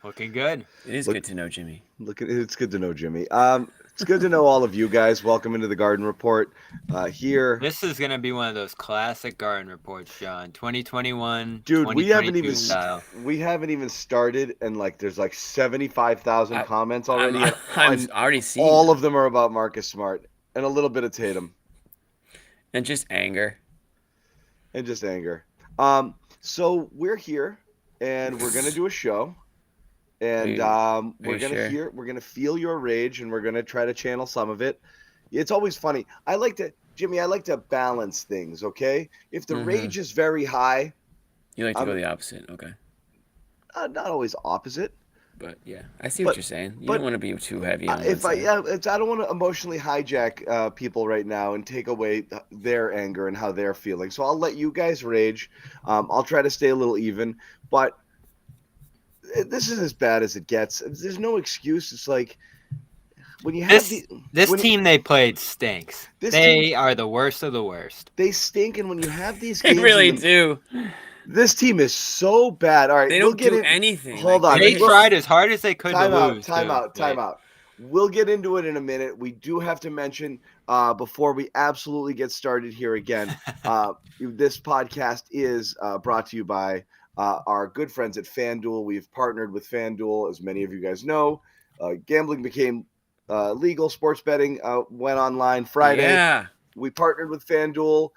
Looking good. It is good to know Jimmy. It's good to know Jimmy. It's good to know all of you guys. Welcome into the Garden Report. Here, This is gonna be one of those classic Garden Reports, John. 2021, dude, 2022 style. we haven't even started, and there's 75,000 comments already. I'm already seeing all them. of them are about Marcus Smart and a little bit of Tatum And just anger. So we're here, and we're gonna do a show. And we're gonna feel your rage, and we're gonna try to channel some of it. It's always funny. Jimmy, I like to balance things. Okay, if the rage is very high, you like to go the opposite. Okay, not always opposite, but yeah, I see what you're saying. You don't want to be too heavy. On I don't want to emotionally hijack people right now and take away their anger and how they're feeling. So I'll let you guys rage. I'll try to stay a little even, but. This is as bad as it gets. There's no excuse. It's like when you have this team they played stinks. They are the worst of the worst. They stink, and when you have these games, they really do. This team is so bad. All right, they don't do anything. Hold on. They tried as hard as they could to lose. Time out. We'll get into it in a minute. We do have to mention before we absolutely get started here again. This podcast is brought to you by. Our good friends at FanDuel. We've partnered with FanDuel, as many of you guys know. Gambling became legal. Sports betting went online Friday. Yeah. We partnered with FanDuel.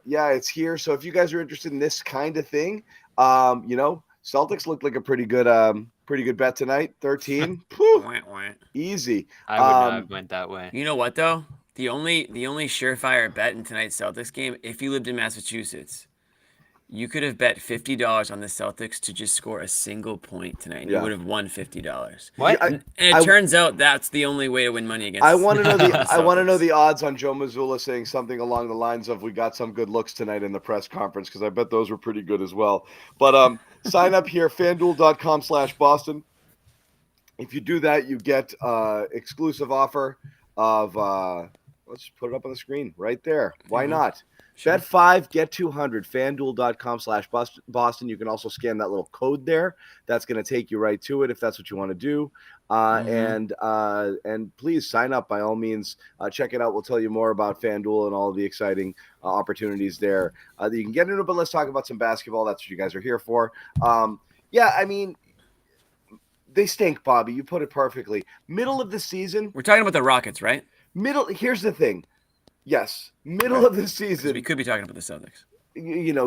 It's here. So if you guys are interested in this kind of thing, Celtics looked like a pretty good bet tonight. 13. Easy. I would not have went that way. You know what though? The only surefire bet in tonight's Celtics game, if you lived in Massachusetts, you could have bet $50 on the Celtics to just score a single point tonight. And You would have won $50. What? And it turns out that's the only way to win money against. I want to know the odds on Joe Mazzulla saying something along the lines of "We got some good looks tonight" in the press conference, because I bet those were pretty good as well. But sign up here, FanDuel.com/Boston. If you do that, you get exclusive offer of. Let's put it up on the screen right there. Why not? Sure. Bet 5, get 200, FanDuel.com/Boston. You can also scan that little code there. That's going to take you right to it if that's what you want to do. And please sign up by all means. Check it out. We'll tell you more about FanDuel and all of the exciting opportunities there that you can get into. But let's talk about some basketball. That's what you guys are here for. They stink, Bobby. You put it perfectly. Middle of the season. We're talking about the Rockets, right? Here's the thing. Yes, middle of the season. We could be talking about the Celtics.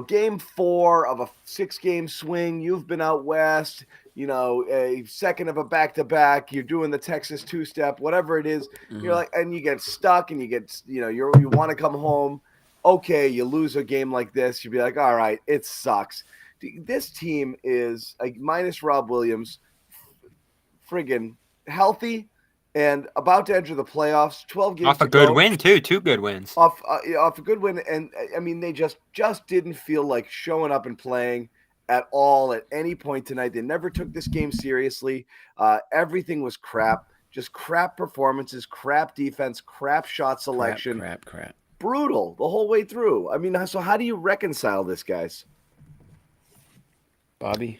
Game 4 of a 6-game swing. You've been out west. A second of a back-to-back. You're doing the Texas two-step, whatever it is. You're like, and you get stuck, and you get, you want to come home. Okay, you lose a game like this. You'd be like, all right, it sucks. This team is minus Rob Williams, friggin' healthy. And about to enter the playoffs, 12 games off a good win too, 2 good wins. Off a good win, and I mean they just didn't feel like showing up and playing at all at any point tonight. They never took this game seriously. Everything was crap, just crap performances, crap defense, crap shot selection, crap. Brutal the whole way through. I mean, so how do you reconcile this, guys? Bobby?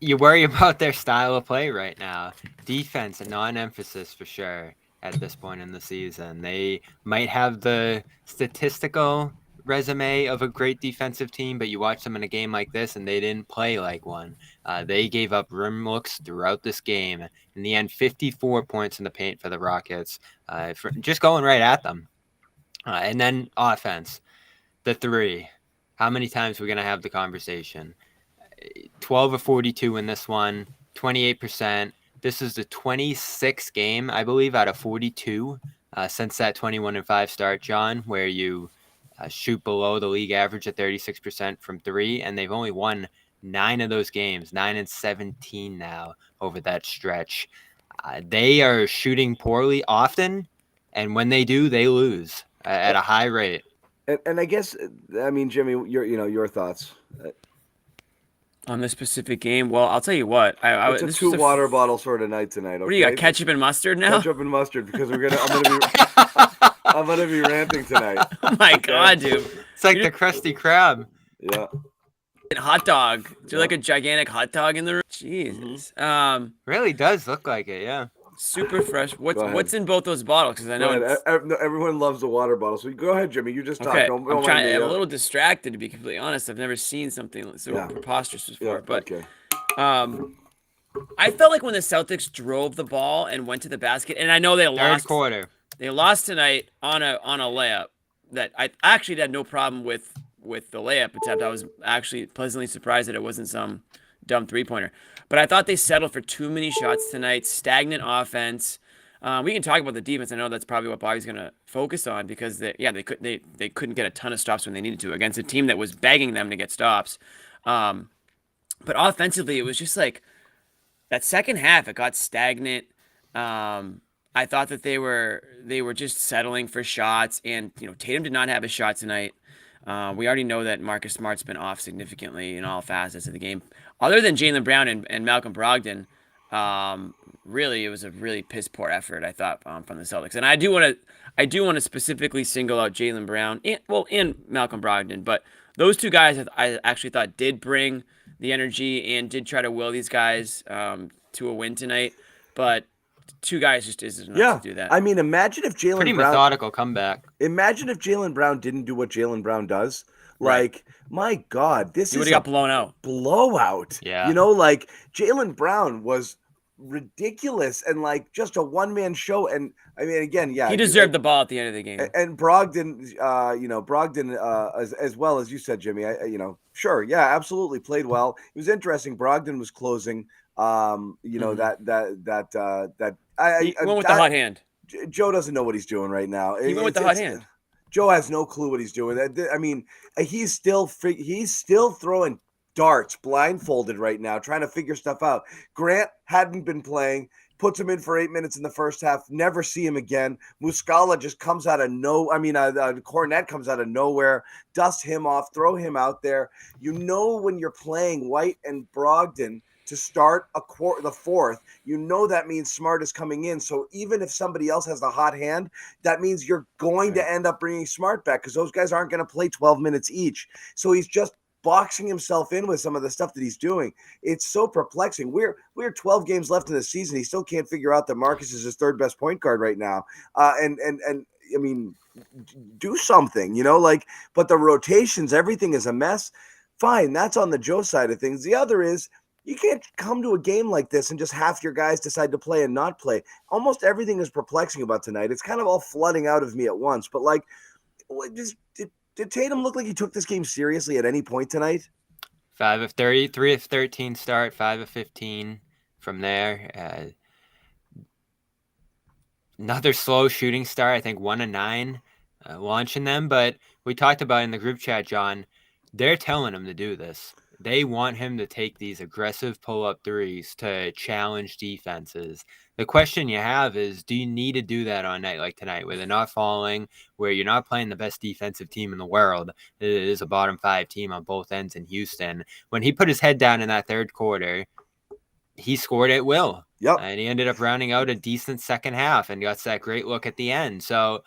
You worry about their style of play right now. Defense, a non-emphasis for sure at this point in the season. They might have the statistical resume of a great defensive team, but you watch them in a game like this and they didn't play like one. They gave up rim looks throughout this game. In the end, 54 points in the paint for the Rockets, for just going right at them. And then offense, the 3. How many times are we going to have the conversation? 12 of 42 in this one, 28%. This is the 26th game, I believe, out of 42 since that 21-5 start, John, where you shoot below the league average at 36% from 3, and they've only won 9 of those games, 9-17 now over that stretch. They are shooting poorly often, and when they do, they lose at a high rate. And I guess, I mean, Jimmy, your thoughts. On this specific game, well, I'll tell you what. It's a 2 water bottle sort of night tonight. Okay? What do you got? Ketchup and mustard now? Ketchup and mustard, because I'm gonna be ranting tonight. Oh my god, dude! It's like the Krusty Krab. Yeah. hot dog. Is there like a gigantic hot dog in the room? Jesus. Really does look like it, yeah. Super fresh. What's in both those bottles? Because I know everyone loves the water bottle. So go ahead, Jimmy. You just talk. Okay. Don't I'm mind me. I'm a little distracted, to be completely honest. I've never seen something so preposterous before. But I felt like when the Celtics drove the ball and went to the basket, and I know they lost. Third quarter. They lost tonight on a layup that I actually had no problem with the layup attempt. I was actually pleasantly surprised that it wasn't some dumb three-pointer. But I thought they settled for too many shots tonight, stagnant offense. We can talk about the defense. I know that's probably what Bobby's going to focus on because they couldn't get a ton of stops when they needed to against a team that was begging them to get stops. But offensively, it was just like that second half, it got stagnant. I thought that they were just settling for shots, and Tatum did not have a shot tonight. We already know that Marcus Smart's been off significantly in all facets of the game. Other than Jalen Brown and Malcolm Brogdon, really it was a really piss poor effort, I thought, from the Celtics. And I do want to specifically single out Jalen Brown and Malcolm Brogdon, but those two guys I actually thought did bring the energy and did try to will these guys to a win tonight, but two guys just isn't enough to do that. I mean, imagine if Jalen Brown... Pretty methodical comeback. Imagine if Jalen Brown didn't do what Jalen Brown does. Like, my God, this he would have got blown out. Blowout. Yeah. Jalen Brown was ridiculous and just a one-man show. And I mean, again, he deserved the ball at the end of the game. And Brogdon, as well as you said, Jimmy, sure. Yeah, absolutely played well. It was interesting. Brogdon was closing. He went with the hot hand. Joe doesn't know what he's doing right now. He went with the hot hand. Joe has no clue what he's doing. I mean, he's still throwing darts blindfolded right now, trying to figure stuff out. Grant hadn't been playing, puts him in for 8 minutes in the first half, never see him again. Muscala just comes out of Cornette comes out of nowhere, dust him off, throw him out there. When you're playing White and Brogdon to start the fourth, that means Smart is coming in. So even if somebody else has the hot hand, that means you're going to end up bringing Smart back because those guys aren't going to play 12 minutes each. So he's just boxing himself in with some of the stuff that he's doing. It's so perplexing. We're 12 games left in the season. He still can't figure out that Marcus is his third best point guard right now. And I mean, do something, but the rotations, everything is a mess. Fine. That's on the Joe side of things. The other is, you can't come to a game like this and just half your guys decide to play and not play. Almost everything is perplexing about tonight. It's kind of all flooding out of me at once. But did Tatum look like he took this game seriously at any point tonight? 5 of 30, 3 of 13 start, 5 of 15 from there. Another slow shooting start, I think 1 of 9 launching them. But we talked about in the group chat, John, they're telling him to do this. They want him to take these aggressive pull-up threes to challenge defenses. The question you have is, do you need to do that on a night like tonight where they're not falling, where you're not playing the best defensive team in the world? It is a bottom 5 team on both ends in Houston. When he put his head down in that third quarter, he scored at will. Yep. And he ended up rounding out a decent second half and got that great look at the end. So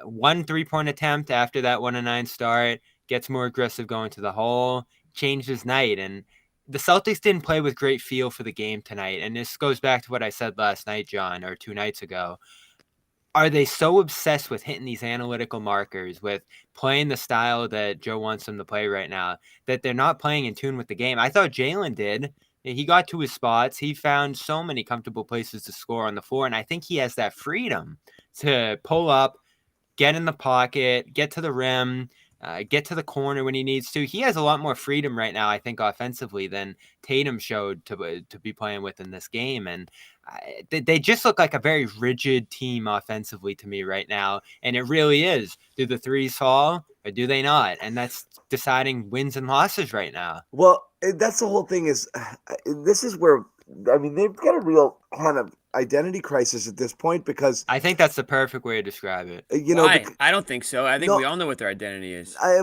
1 3-point attempt after that 1 of 9 start, gets more aggressive going to the hole, changed his night. And the Celtics didn't play with great feel for the game tonight. And this goes back to what I said last night, John, or 2 nights ago. Are they so obsessed with hitting these analytical markers, with playing the style that Joe wants them to play right now, that they're not playing in tune with the game? I thought Jalen did. He got to his spots. He found so many comfortable places to score on the floor. And I think he has that freedom to pull up, get in the pocket, get to the rim, get to the corner when he needs to. He has a lot more freedom right now, I think, offensively than Tatum showed to be playing with in this game. And they just look like a very rigid team offensively to me right now. And it really is. Do the threes fall or do they not? And that's deciding wins and losses right now. Well, that's the whole thing is this is where, I mean, they've got a real kind of identity crisis at this point because I think that's the perfect way to describe it. Why? I don't think so. I think we all know what their identity is. I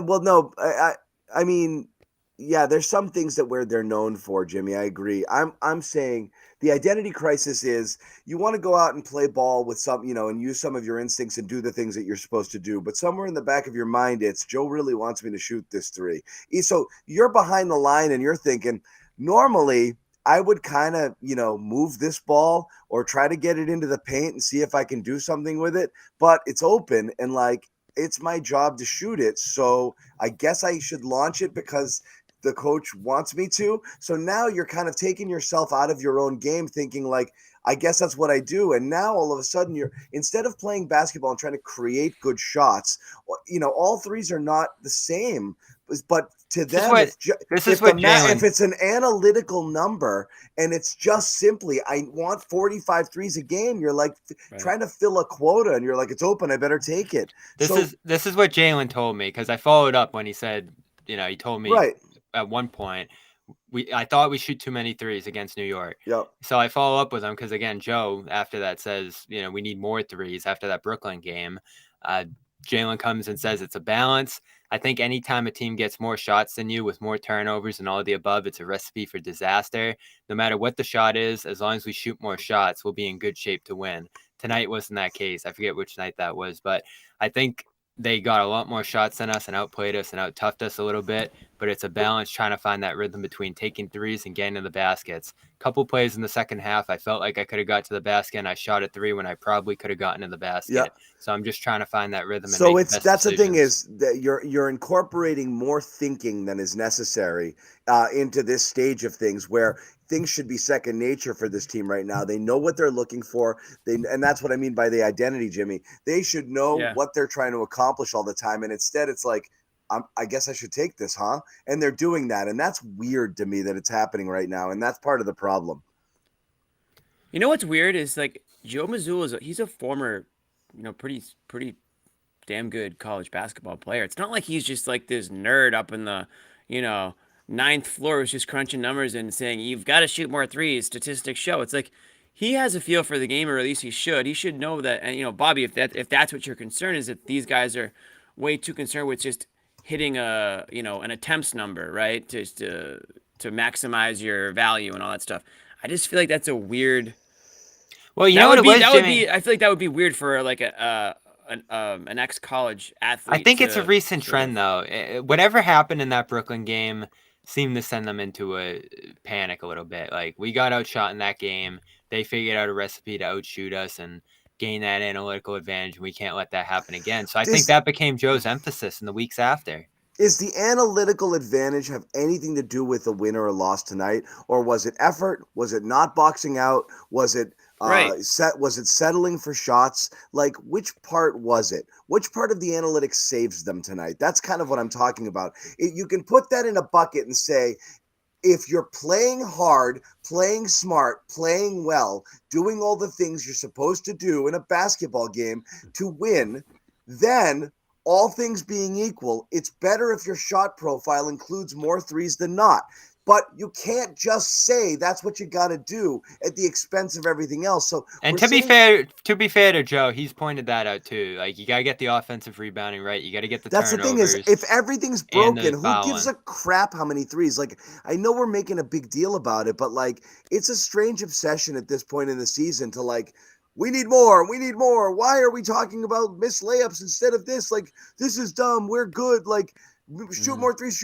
mean, Yeah, there's some things that where they're known for, Jimmy. I agree. I'm saying the identity crisis is you want to go out and play ball with some, and use some of your instincts and do the things that you're supposed to do. But somewhere in the back of your mind, it's Joe really wants me to shoot this three. So you're behind the line and you're thinking, normally I would kind of, move this ball or try to get it into the paint and see if I can do something with it. But it's open and like it's my job to shoot it. So I guess I should launch it because the coach wants me to. So now you're kind of taking yourself out of your own game, thinking like, I guess that's what I do. And now all of a sudden you're, instead of playing basketball and trying to create good shots, all threes are not the same. But to them, if it's an analytical number and it's just simply, I want 45 threes a game, you're like trying to fill a quota and you're like, it's open, I better take it. This is what Jalen told me, because I followed up when he said, he told me at one point, I thought we shoot too many threes against New York. Yep. So I follow up with him because, again, Joe, after that says, we need more threes after that Brooklyn game. Jalen comes and says it's a balance. I think anytime a team gets more shots than you with more turnovers and all of the above, it's a recipe for disaster. No matter what the shot is, as long as we shoot more shots, we'll be in good shape to win. Tonight wasn't that case. I forget which night that was, but I think they got a lot more shots than us and outplayed us and out-toughed us a little bit, but it's a balance trying to find that rhythm between taking threes and getting to the baskets. Couple plays in the second half, I felt like I could have got to the basket and I shot a three when I probably could have gotten to the basket. Yep. So I'm just trying to find that rhythm. And so that's the thing is that you're incorporating more thinking than is necessary into this stage of things where things should be second nature for this team right now. They know what they're looking for. And that's what I mean by the identity, Jimmy. They should know what they're trying to accomplish all the time. And instead it's like, I guess I should take this, huh? And they're doing that. And that's weird to me that it's happening right now. And that's part of the problem. You know what's weird is like Joe Mazzulla he's a former, pretty damn good college basketball player. It's not like he's just like this nerd up in the, ninth floor who's just crunching numbers and saying, you've got to shoot more threes, statistics show. It's like he has a feel for the game, or at least he should. He should know that. And, Bobby, if that's what your concern is, that these guys are way too concerned with just hitting an attempts number, right? Just to maximize your value and all that stuff. I just feel like that's a weird. Well, what it was, Jimmy? I feel like that would be weird for like an ex-college athlete. I think it's a recent trend, though. Whatever happened in that Brooklyn game seemed to send them into a panic a little bit. Like, we got outshot in that game. They figured out a recipe to outshoot us and gain that analytical advantage. We can't let that happen again. So I think that became Joe's emphasis in the weeks after. Is the analytical advantage have anything to do with the win or loss tonight? Or was it effort? Was it not boxing out? Was it was it settling for shots? Like, which part was it? Which part of the analytics saves them tonight? That's kind of what I'm talking about. You can put that in a bucket and say, if you're playing hard, playing smart, playing well, doing all the things you're supposed to do in a basketball game to win, then all things being equal, it's better if your shot profile includes more threes than not. But you can't just say that's what you got to do at the expense of everything else. So, and to be fair to Joe, he's pointed that out too. Like, you got to get the offensive rebounding right. You got to get the turnovers. That's the thing is, if everything's broken, who gives a crap how many threes? Like, I know we're making a big deal about it, but like, it's a strange obsession at this point in the season to like, we need more. Why are we talking about missed layups instead of this? Like, this is dumb. We're good. Like, shoot more threes.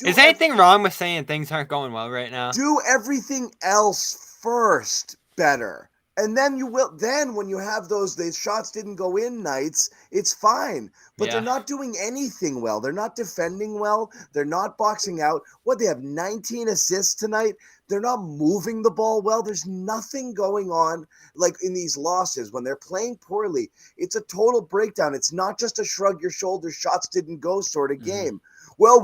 Is anything wrong with saying things aren't going well right now? Do everything else first better. And then you will. Then when you have those shots didn't go in nights, it's fine. But they're not doing anything well. They're not defending well. They're not boxing out. They have 19 assists tonight. They're not moving the ball well. There's nothing going on like in these losses when they're playing poorly. It's a total breakdown. It's not just a shrug your shoulders, shots didn't go sort of game. Well,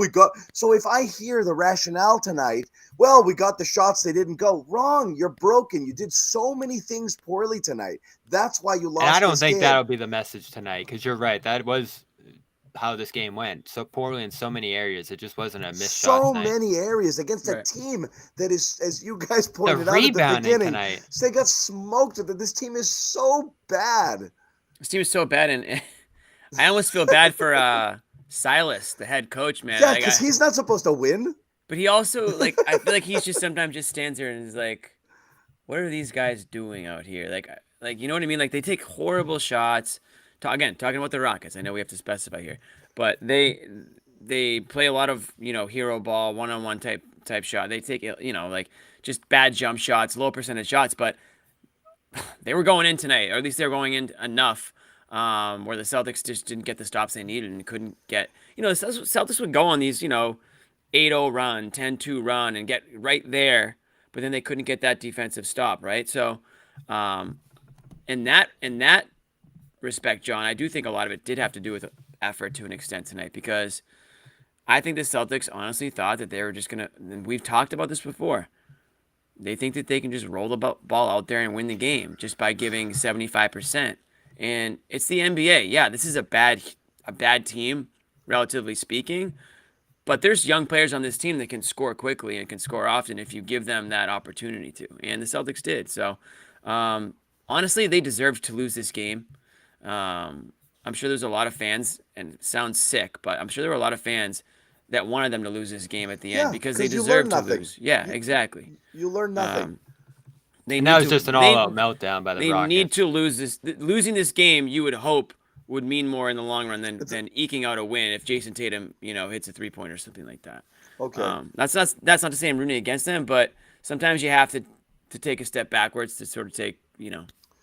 so if I hear the rationale tonight, well, we got the shots, they didn't go. Wrong. You're broken. You did so many things poorly tonight. That's why you lost. And I don't think that'll be the message tonight, because you're right. That was how this game went. So poorly in so many areas. It just wasn't a missed shot. So many areas against a team that is, as you guys pointed out at the beginning, tonight. So they got smoked. This team is so bad. This team is so bad, and I almost feel bad for Silas, the head coach, man. Yeah, because he's not supposed to win. But he also, like, I feel like he's just sometimes just stands there and is like, what are these guys doing out here? Like you know what I mean? Like, they take horrible shots. Again, talking about the Rockets. I know we have to specify here, but they play a lot of, hero ball, one-on-one type shot. They take, like, just bad jump shots, low percentage shots, but they were going in tonight, or at least they were going in enough where the Celtics just didn't get the stops they needed and couldn't get, the Celtics would go on these, 8-0 run, 10-2 run and get right there, but then they couldn't get that defensive stop, right? So, in that respect, John, I do think a lot of it did have to do with effort to an extent tonight, because I think the Celtics honestly thought that they were just going to, and we've talked about this before, they think that they can just roll the ball out there and win the game just by giving 75%. And it's the NBA. Yeah, this is a bad team, relatively speaking, but there's young players on this team that can score quickly and can score often if you give them that opportunity to. And the Celtics did. So, honestly, they deserved to lose this game. I'm sure there's a lot of fans, and it sounds sick, but I'm sure there were a lot of fans that wanted them to lose this game at the end because they deserved to lose. Yeah, exactly. You learn nothing. That was just an all-out meltdown by the Rockets. They need to lose this. Losing this game, you would hope, would mean more in the long run than eking out a win if Jason Tatum, hits a three-pointer or something like that. Okay. That's not to say I'm rooting against them, but sometimes you have to take a step backwards to sort of take,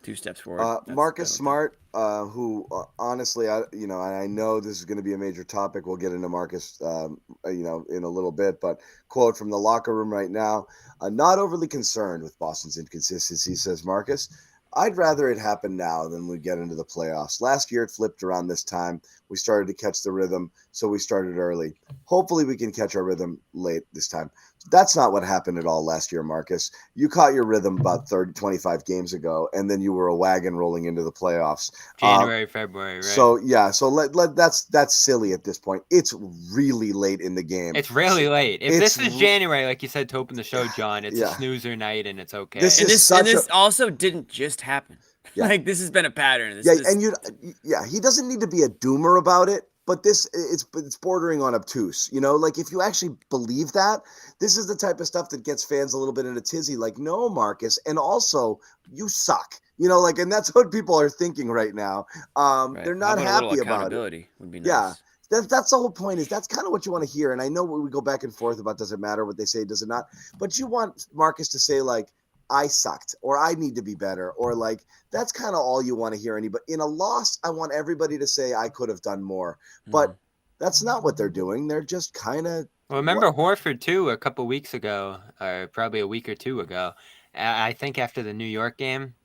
2 steps forward. Marcus Smart, who honestly, I know this is going to be a major topic. We'll get into Marcus, in a little bit, but quote from the locker room right now, not overly concerned with Boston's inconsistency, says Marcus. I'd rather it happen now than we get into the playoffs. Last year, it flipped around this time. We started to catch the rhythm, so we started early. Hopefully, we can catch our rhythm late this time. That's not what happened at all last year, Marcus. You caught your rhythm about 25 games ago, and then you were a wagon rolling into the playoffs. January, February, right? So, yeah. So that's silly at this point. It's really late in the game. It's really late. If this is January, like you said to open the show, John, it's a snoozer night, and it's okay. This also didn't just happen. Yeah. Like, this has been a pattern. He doesn't need to be a doomer about it, but it's bordering on obtuse. Like, if you actually believe that, this is the type of stuff that gets fans a little bit in a tizzy. Like, no, Marcus, and also you suck. And that's what people are thinking right now. Right. They're not happy about it. Would be nice. Yeah. That's the whole point. Is that's kind of what you want to hear. And I know we go back and forth about does it matter what they say, does it not? But you want Marcus to say, like, I sucked, or I need to be better, or like, that's kind of all you want to hear. But in a loss, I want everybody to say I could have done more. But that's not what they're doing. They're just kind of. Well, remember Horford too a couple weeks ago, or probably a week or two ago. I think after the New York game,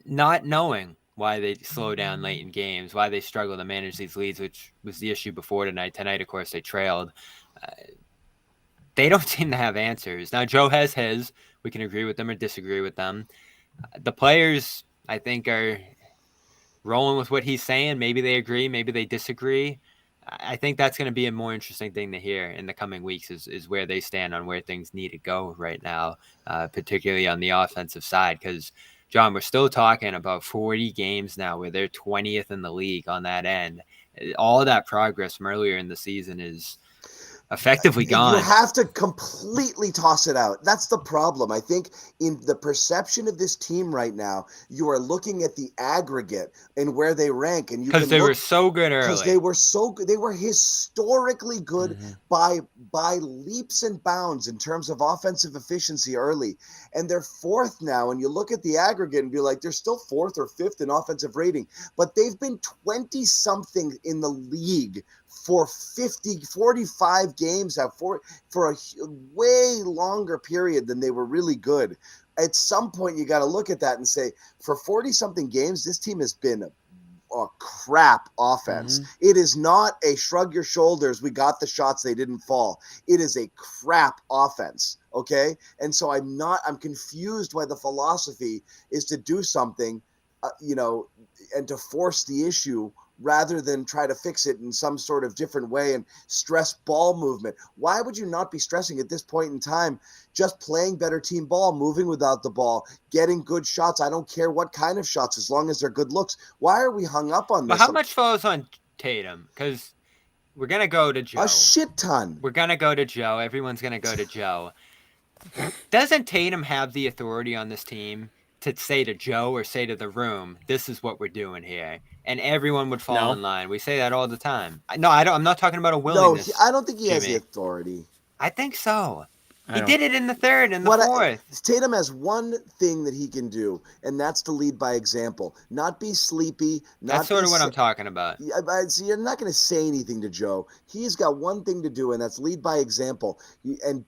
not knowing why they slow down late in games, why they struggle to manage these leads, which was the issue before tonight. Tonight, of course, they trailed. They don't seem to have answers. Now, Joe has his. We can agree with them or disagree with them. The players, I think, are rolling with what he's saying. Maybe they agree, maybe they disagree. I think that's going to be a more interesting thing to hear in the coming weeks is where they stand on where things need to go right now, particularly on the offensive side. Because, John, we're still talking about 40 games now where they're 20th in the league on that end. All of that progress from earlier in the season is effectively gone. You have to completely toss it out. That's the problem. I think in the perception of this team right now, you are looking at the aggregate and where they rank, and because they were so good early. Because they were so good. They were historically good by leaps and bounds in terms of offensive efficiency early, and they're fourth now. And you look at the aggregate and be like, they're still fourth or fifth in offensive rating, but they've been 20 something in the league for 45 games for a way longer period than they were really good. At some point, you got to look at that and say, for 40-something games, this team has been a crap offense. It is not a shrug your shoulders, we got the shots, they didn't fall. It is a crap offense, okay? And so I'm confused why the philosophy is to do something, and to force the issue rather than try to fix it in some sort of different way and stress ball movement. Why would you not be stressing at this point in time, just playing better team ball, moving without the ball, getting good shots? I don't care what kind of shots, as long as they're good looks. Why are we hung up on this? But how much falls on Tatum? Because we're gonna go to Joe. A shit ton. We're gonna go to Joe. Everyone's gonna go to Joe. Doesn't Tatum have the authority on this team to say to Joe or say to the room, "This is what we're doing here," and everyone would fall in line? We say that all the time. No, I don't. I'm not talking about a willingness. No, I don't think he has the Jimmy. authority. I think so. He did it in the third and the fourth. Tatum has one thing that he can do, and that's to lead by example. Not be sleepy. That's sort of what I'm talking about. So you're not going to say anything to Joe. He's got one thing to do, and that's lead by example. And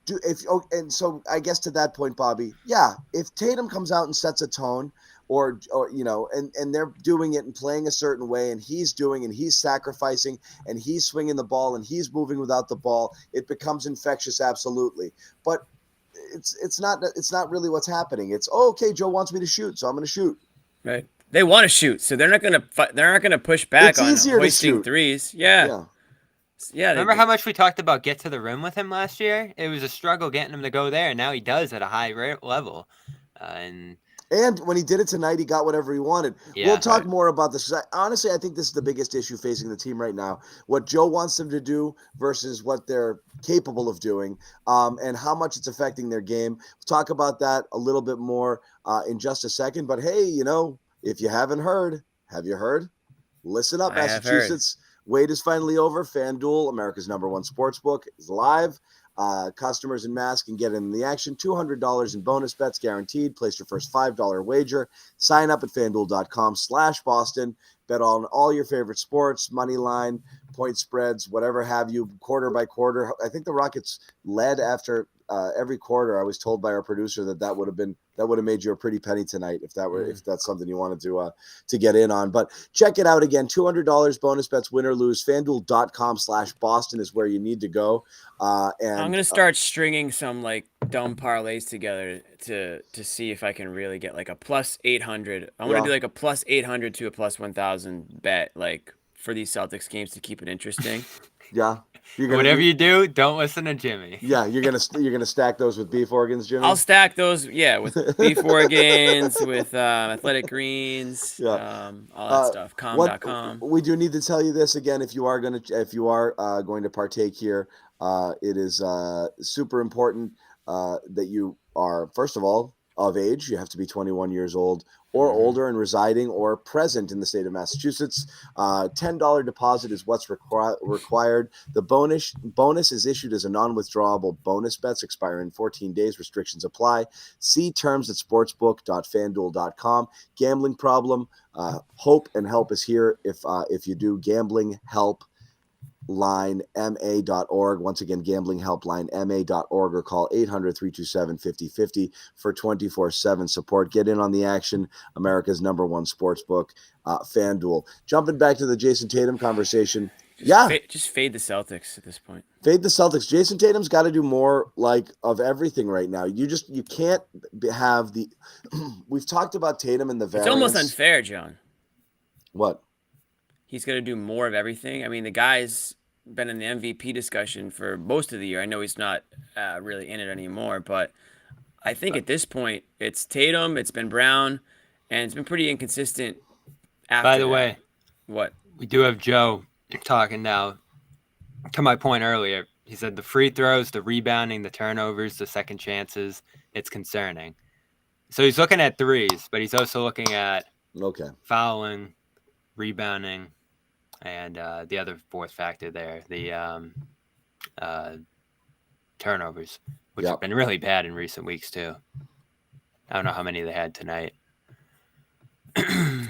so I guess to that point, Bobby, yeah, if Tatum comes out and sets a tone, or and they're doing it and playing a certain way, and he's sacrificing, and he's swinging the ball, and he's moving without the ball, it becomes infectious, absolutely. But it's not really what's happening. It's okay, Joe wants me to shoot, so I'm going to shoot. Right. They want to shoot, so they're not going to push back on hoisting threes. Yeah. Remember how much we talked about get to the rim with him last year? It was a struggle getting him to go there, and now he does at a high level, And when he did it tonight, he got whatever he wanted. Yeah, we'll talk more about this. Honestly, I think this is the biggest issue facing the team right now. What Joe wants them to do versus what they're capable of doing, and how much it's affecting their game. We'll talk about that a little bit more in just a second. But hey, if you haven't heard, have you heard? Listen up, Massachusetts. Wait is finally over. FanDuel, America's #1 sportsbook, is live. Customers in Mass can get in the action. $200 in bonus bets guaranteed. Place your first $5 wager. Sign up at FanDuel.com/Boston. Bet on all your favorite sports, money line, point spreads, whatever have you, quarter by quarter. I think the Rockets led after every quarter. I was told by our producer that would have made you a pretty penny tonight if that's something you wanted to get in on. But check it out again. $200 bonus bets, win or lose. FanDuel.com/Boston is where you need to go. And I'm gonna start stringing some like dumb parlays together to see if I can really get like a plus 800. I want to do like a plus 800 to a plus 1,000 bet like for these Celtics games to keep it interesting. Yeah. Whatever you do, don't listen to Jimmy. Yeah, you're gonna stack those with beef organs, Jimmy. I'll stack those, with beef organs, with athletic greens, all that stuff. Com.com. We do need to tell you this again. If you are going to partake here, it is super important that you are, first of all, of age. You have to be 21 years old or older and residing or present in the state of Massachusetts. $10 deposit is what's required. The bonus is issued as a non-withdrawable bonus bets expire in 14 days. Restrictions apply. See terms at sportsbook.fanduel.com. Gambling problem. Hope and help is here if you do. Gambling help line ma.org. Once again, gambling helpline ma.org, or call 800-327-5050 for 24/7 support. Get in on the action. America's #1 sportsbook, FanDuel. Jumping back to the Jason Tatum conversation. Just fade the Celtics at this point. Fade the Celtics. Jason Tatum's got to do more of everything right now. You can't have the we've talked about Tatum and the variance. It's almost unfair, John. What? He's going to do more of everything. I mean, the guy's been in the MVP discussion for most of the year. I know he's not really in it anymore, but I think at this point it's Tatum, it's been Brown, and it's been pretty inconsistent. By the way, what? We do have Joe talking now. To my point earlier, he said the free throws, the rebounding, the turnovers, the second chances, it's concerning. So he's looking at threes, but he's also looking at fouling, rebounding, and the other fourth factor there, the turnovers, which have been really bad in recent weeks too. I don't know how many they had tonight. I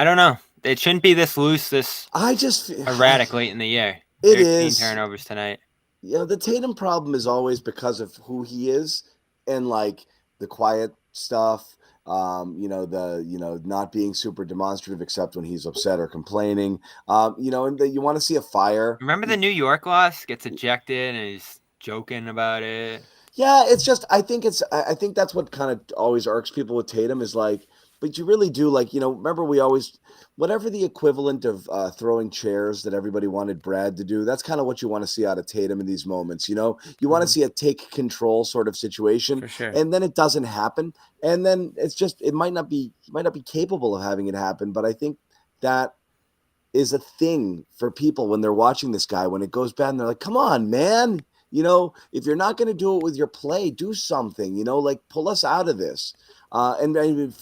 don't know. It shouldn't be this loose, erratic late in the year. It 13 is. Turnovers tonight. The Tatum problem is always because of who he is and like the quiet stuff. Not being super demonstrative except when he's upset or complaining. And you want to see a fire. Remember the New York loss? Gets ejected and he's joking about it. Yeah, it's just I think that's what kind of always irks people with Tatum is like, but you really do remember we always whatever the equivalent of throwing chairs that everybody wanted Brad to do, that's kind of what you want to see out of Tatum in these moments. You want to see a take control sort of situation. For sure. And then it doesn't happen. And then it's just, he might not be capable of having it happen. But I think that is a thing for people when they're watching this guy. When it goes bad, and they're like, "Come on, man! If you're not going to do it with your play, do something. Like pull us out of this." Jalen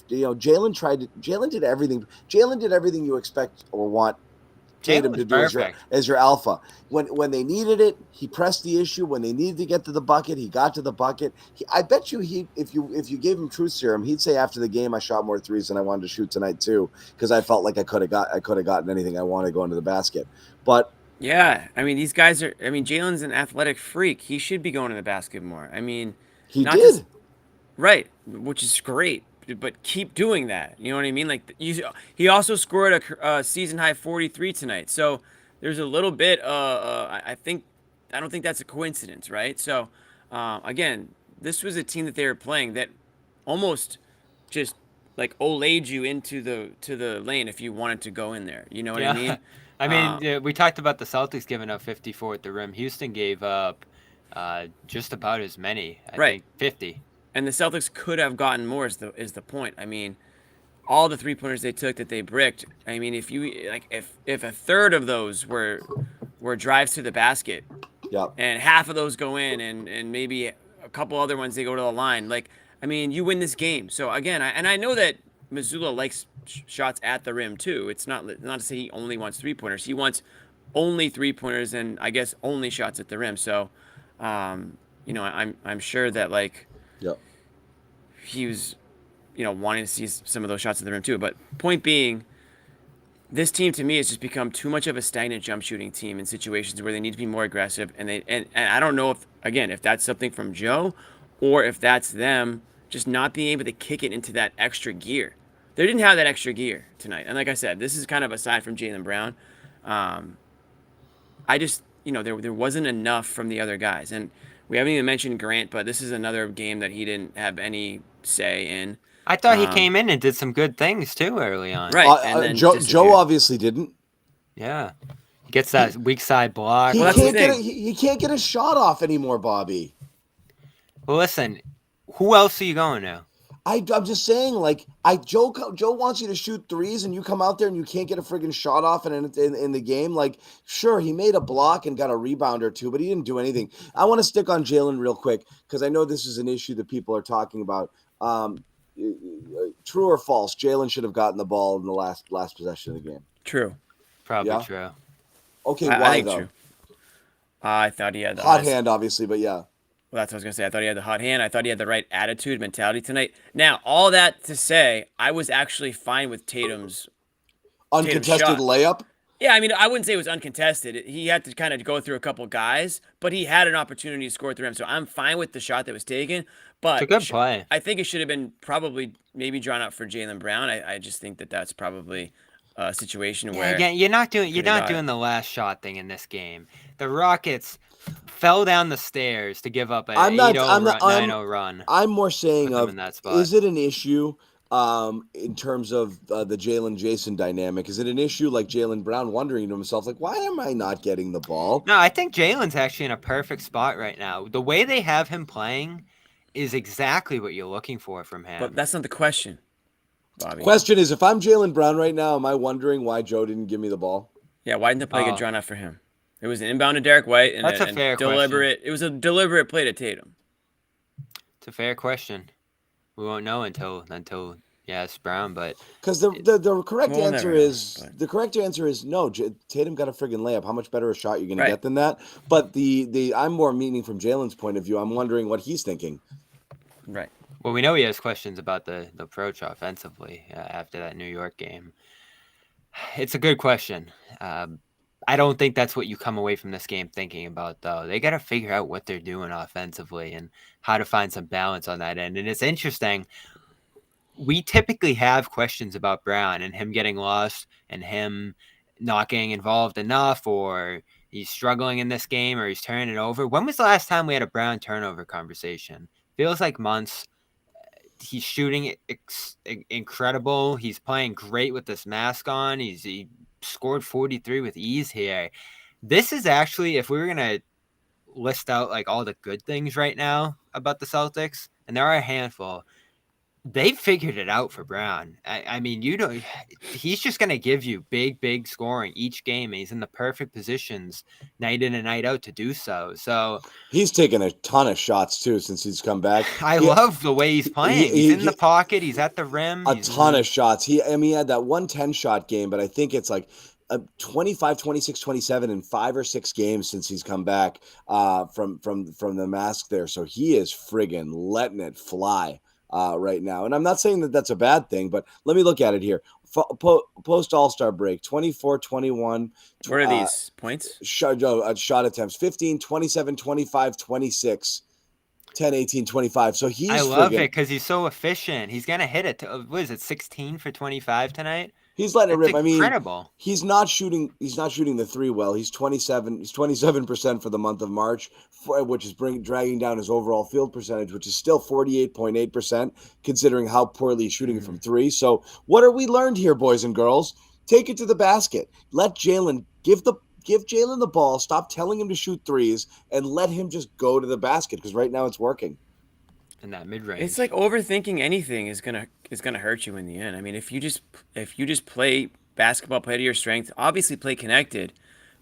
did everything. Jalen did everything you expect or want Tatum to do as your alpha. When they needed it, he pressed the issue. When they needed to get to the bucket, he got to the bucket. I bet you if you gave him truth serum, he'd say after the game, I shot more threes than I wanted to shoot tonight too, because I felt like I could have gotten anything I wanted going to the basket. But yeah, I mean, these guys are. I mean, Jalen's an athletic freak. He should be going to the basket more. I mean, he did. Right, which is great. But keep doing that. You know what I mean? Like he also scored a season high 43 tonight. So there's a little bit. I don't think that's a coincidence, right? So again, this was a team that they were playing that almost just like olayed you into the lane if you wanted to go in there. You know what I mean? I mean, we talked about the Celtics giving up 54 at the rim. Houston gave up just about as many. I think 50. And the Celtics could have gotten more is the point. I mean, all the 3-pointers they took that they bricked. I mean, if a third of those were drives to the basket, and half of those go in, and maybe a couple other ones they go to the line. Like, I mean, you win this game. So again, I know that Mazzulla likes shots at the rim too. It's not to say he only wants 3-pointers. He wants only 3-pointers and I guess only shots at the rim. So, I'm sure that he was, wanting to see some of those shots at the rim too. But point being, this team to me has just become too much of a stagnant jump shooting team in situations where they need to be more aggressive. And I don't know if that's something from Joe or if that's them just not being able to kick it into that extra gear. They didn't have that extra gear tonight. And like I said, this is kind of aside from Jalen Brown. I just, there wasn't enough from the other guys. And we haven't even mentioned Grant, but this is another game that he didn't have any say in. I thought he came in and did some good things too early on. Right. Joe obviously didn't. Yeah. He gets that weak side block. He can't get a shot off anymore, Bobby. Well, listen, who else are you going to? I'm just saying, Joe wants you to shoot threes, and you come out there and you can't get a friggin' shot off in the game. Like, sure, he made a block and got a rebound or two, but he didn't do anything. I want to stick on Jalen real quick because I know this is an issue that people are talking about. True or false? Jalen should have gotten the ball in the last possession of the game. True. Probably true. Okay, why though? True. I thought he had the hot hand, obviously, but yeah. Well, that's what I was going to say. I thought he had the hot hand. I thought he had the right attitude, mentality tonight. Now, all that to say, I was actually fine with Tatum's uncontested layup. Yeah, I mean, I wouldn't say it was uncontested. He had to kind of go through a couple guys, but he had an opportunity to score through him. So I'm fine with the shot that was taken. But it's a good play. I think it should have been probably maybe drawn up for Jalen Brown. I just think that that's probably a situation where again, you're not doing the last shot thing in this game. The Rockets fell down the stairs to give up an 9-0 run. I'm more saying is it an issue in terms of the Jalen Jason dynamic? Is it an issue like Jalen Brown wondering to himself, like, why am I not getting the ball? No, I think Jalen's actually in a perfect spot right now. The way they have him playing is exactly what you're looking for from him. But that's not the question, Bobby. Question is, if I'm Jalen Brown right now, am I wondering why Joe didn't give me the ball? Yeah, why didn't the play get drawn up for him? It was an inbound to Derek White, and that's a fair deliberate. Question. It was a deliberate play to Tatum. It's a fair question. We won't know until yes, Brown, but because the correct answer is no. Tatum got a friggin' layup. How much better a shot you're gonna get than that? But I'm more meaning from Jalen's point of view. I'm wondering what he's thinking. Right. Well, we know he has questions about the approach offensively after that New York game. It's a good question. I don't think that's what you come away from this game thinking about, though. They got to figure out what they're doing offensively and how to find some balance on that end. And it's interesting. We typically have questions about Brown and him getting lost and him not getting involved enough, or he's struggling in this game, or he's turning it over. When was the last time we had a Brown turnover conversation? Feels like months. He's shooting incredible. He's playing great with this mask on. He scored 43 with ease here. This is actually, if we were going to list out like all the good things right now about the Celtics, and there are a handful, They figured it out for Brown. I mean, he's just going to give you big scoring each game. And he's in the perfect positions night in and night out to do so. So he's taken a ton of shots too since he's come back. I love the way he's playing. He's in the pocket. He's at the rim. A ton of shots. He had that 110 shot game, but I think it's like 25, 26, 27 in 5 or 6 games since he's come back from the mask there. So he is friggin' letting it fly right now. And I'm not saying that that's a bad thing, but let me look at it here. Post All-Star break, 24, 21. What are these points? Shot attempts, 15, 27, 25, 26. 10, 18, 25. So I love it because he's so efficient. He's going to hit it. What is it, 16 for 25 tonight? He's letting it rip. Incredible. I mean, he's not shooting the three well. He's 27% for the month of March, which is dragging down his overall field percentage, which is still 48.8%, considering how poorly he's shooting from three. So what are we learned here, boys and girls? Take it to the basket. Let Jalen give Jalen the ball, stop telling him to shoot threes, and let him just go to the basket, because right now it's working. In that mid-range. It's like overthinking anything is gonna hurt you in the end. I mean, if you just play basketball, play to your strength, obviously play connected.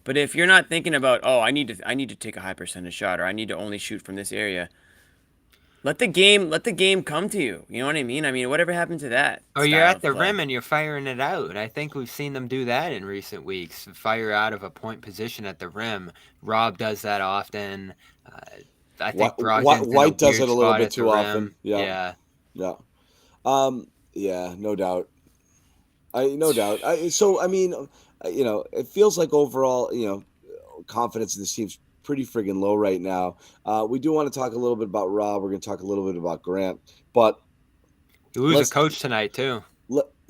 But if you're not thinking about, oh, I need to take a high percentage shot, or I need to only shoot from this area, let the game come to you. You know what I mean? I mean, whatever happened to that? Or you're at the rim and you're firing it out. I think we've seen them do that in recent weeks. Fire out of a point position at the rim. Rob does that often. I think White does it a little bit too often. Yeah. Yeah, no doubt. So I mean, it feels like overall, confidence in this team's pretty friggin' low right now. We do want to talk a little bit about Rob. We're going to talk a little bit about Grant, but you lose a coach tonight too.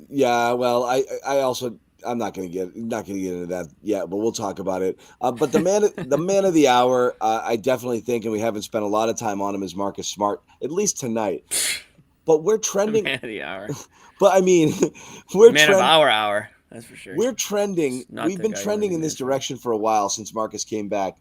Yeah, well, I'm not going to get into that yet, but we'll talk about it. But the man of the hour, I definitely think, and we haven't spent a lot of time on him, is Marcus Smart, at least tonight. But we're trending. Man of the hour. But I mean, man of our hour. That's for sure. We're trending. We've been trending in this direction for a while since Marcus came back.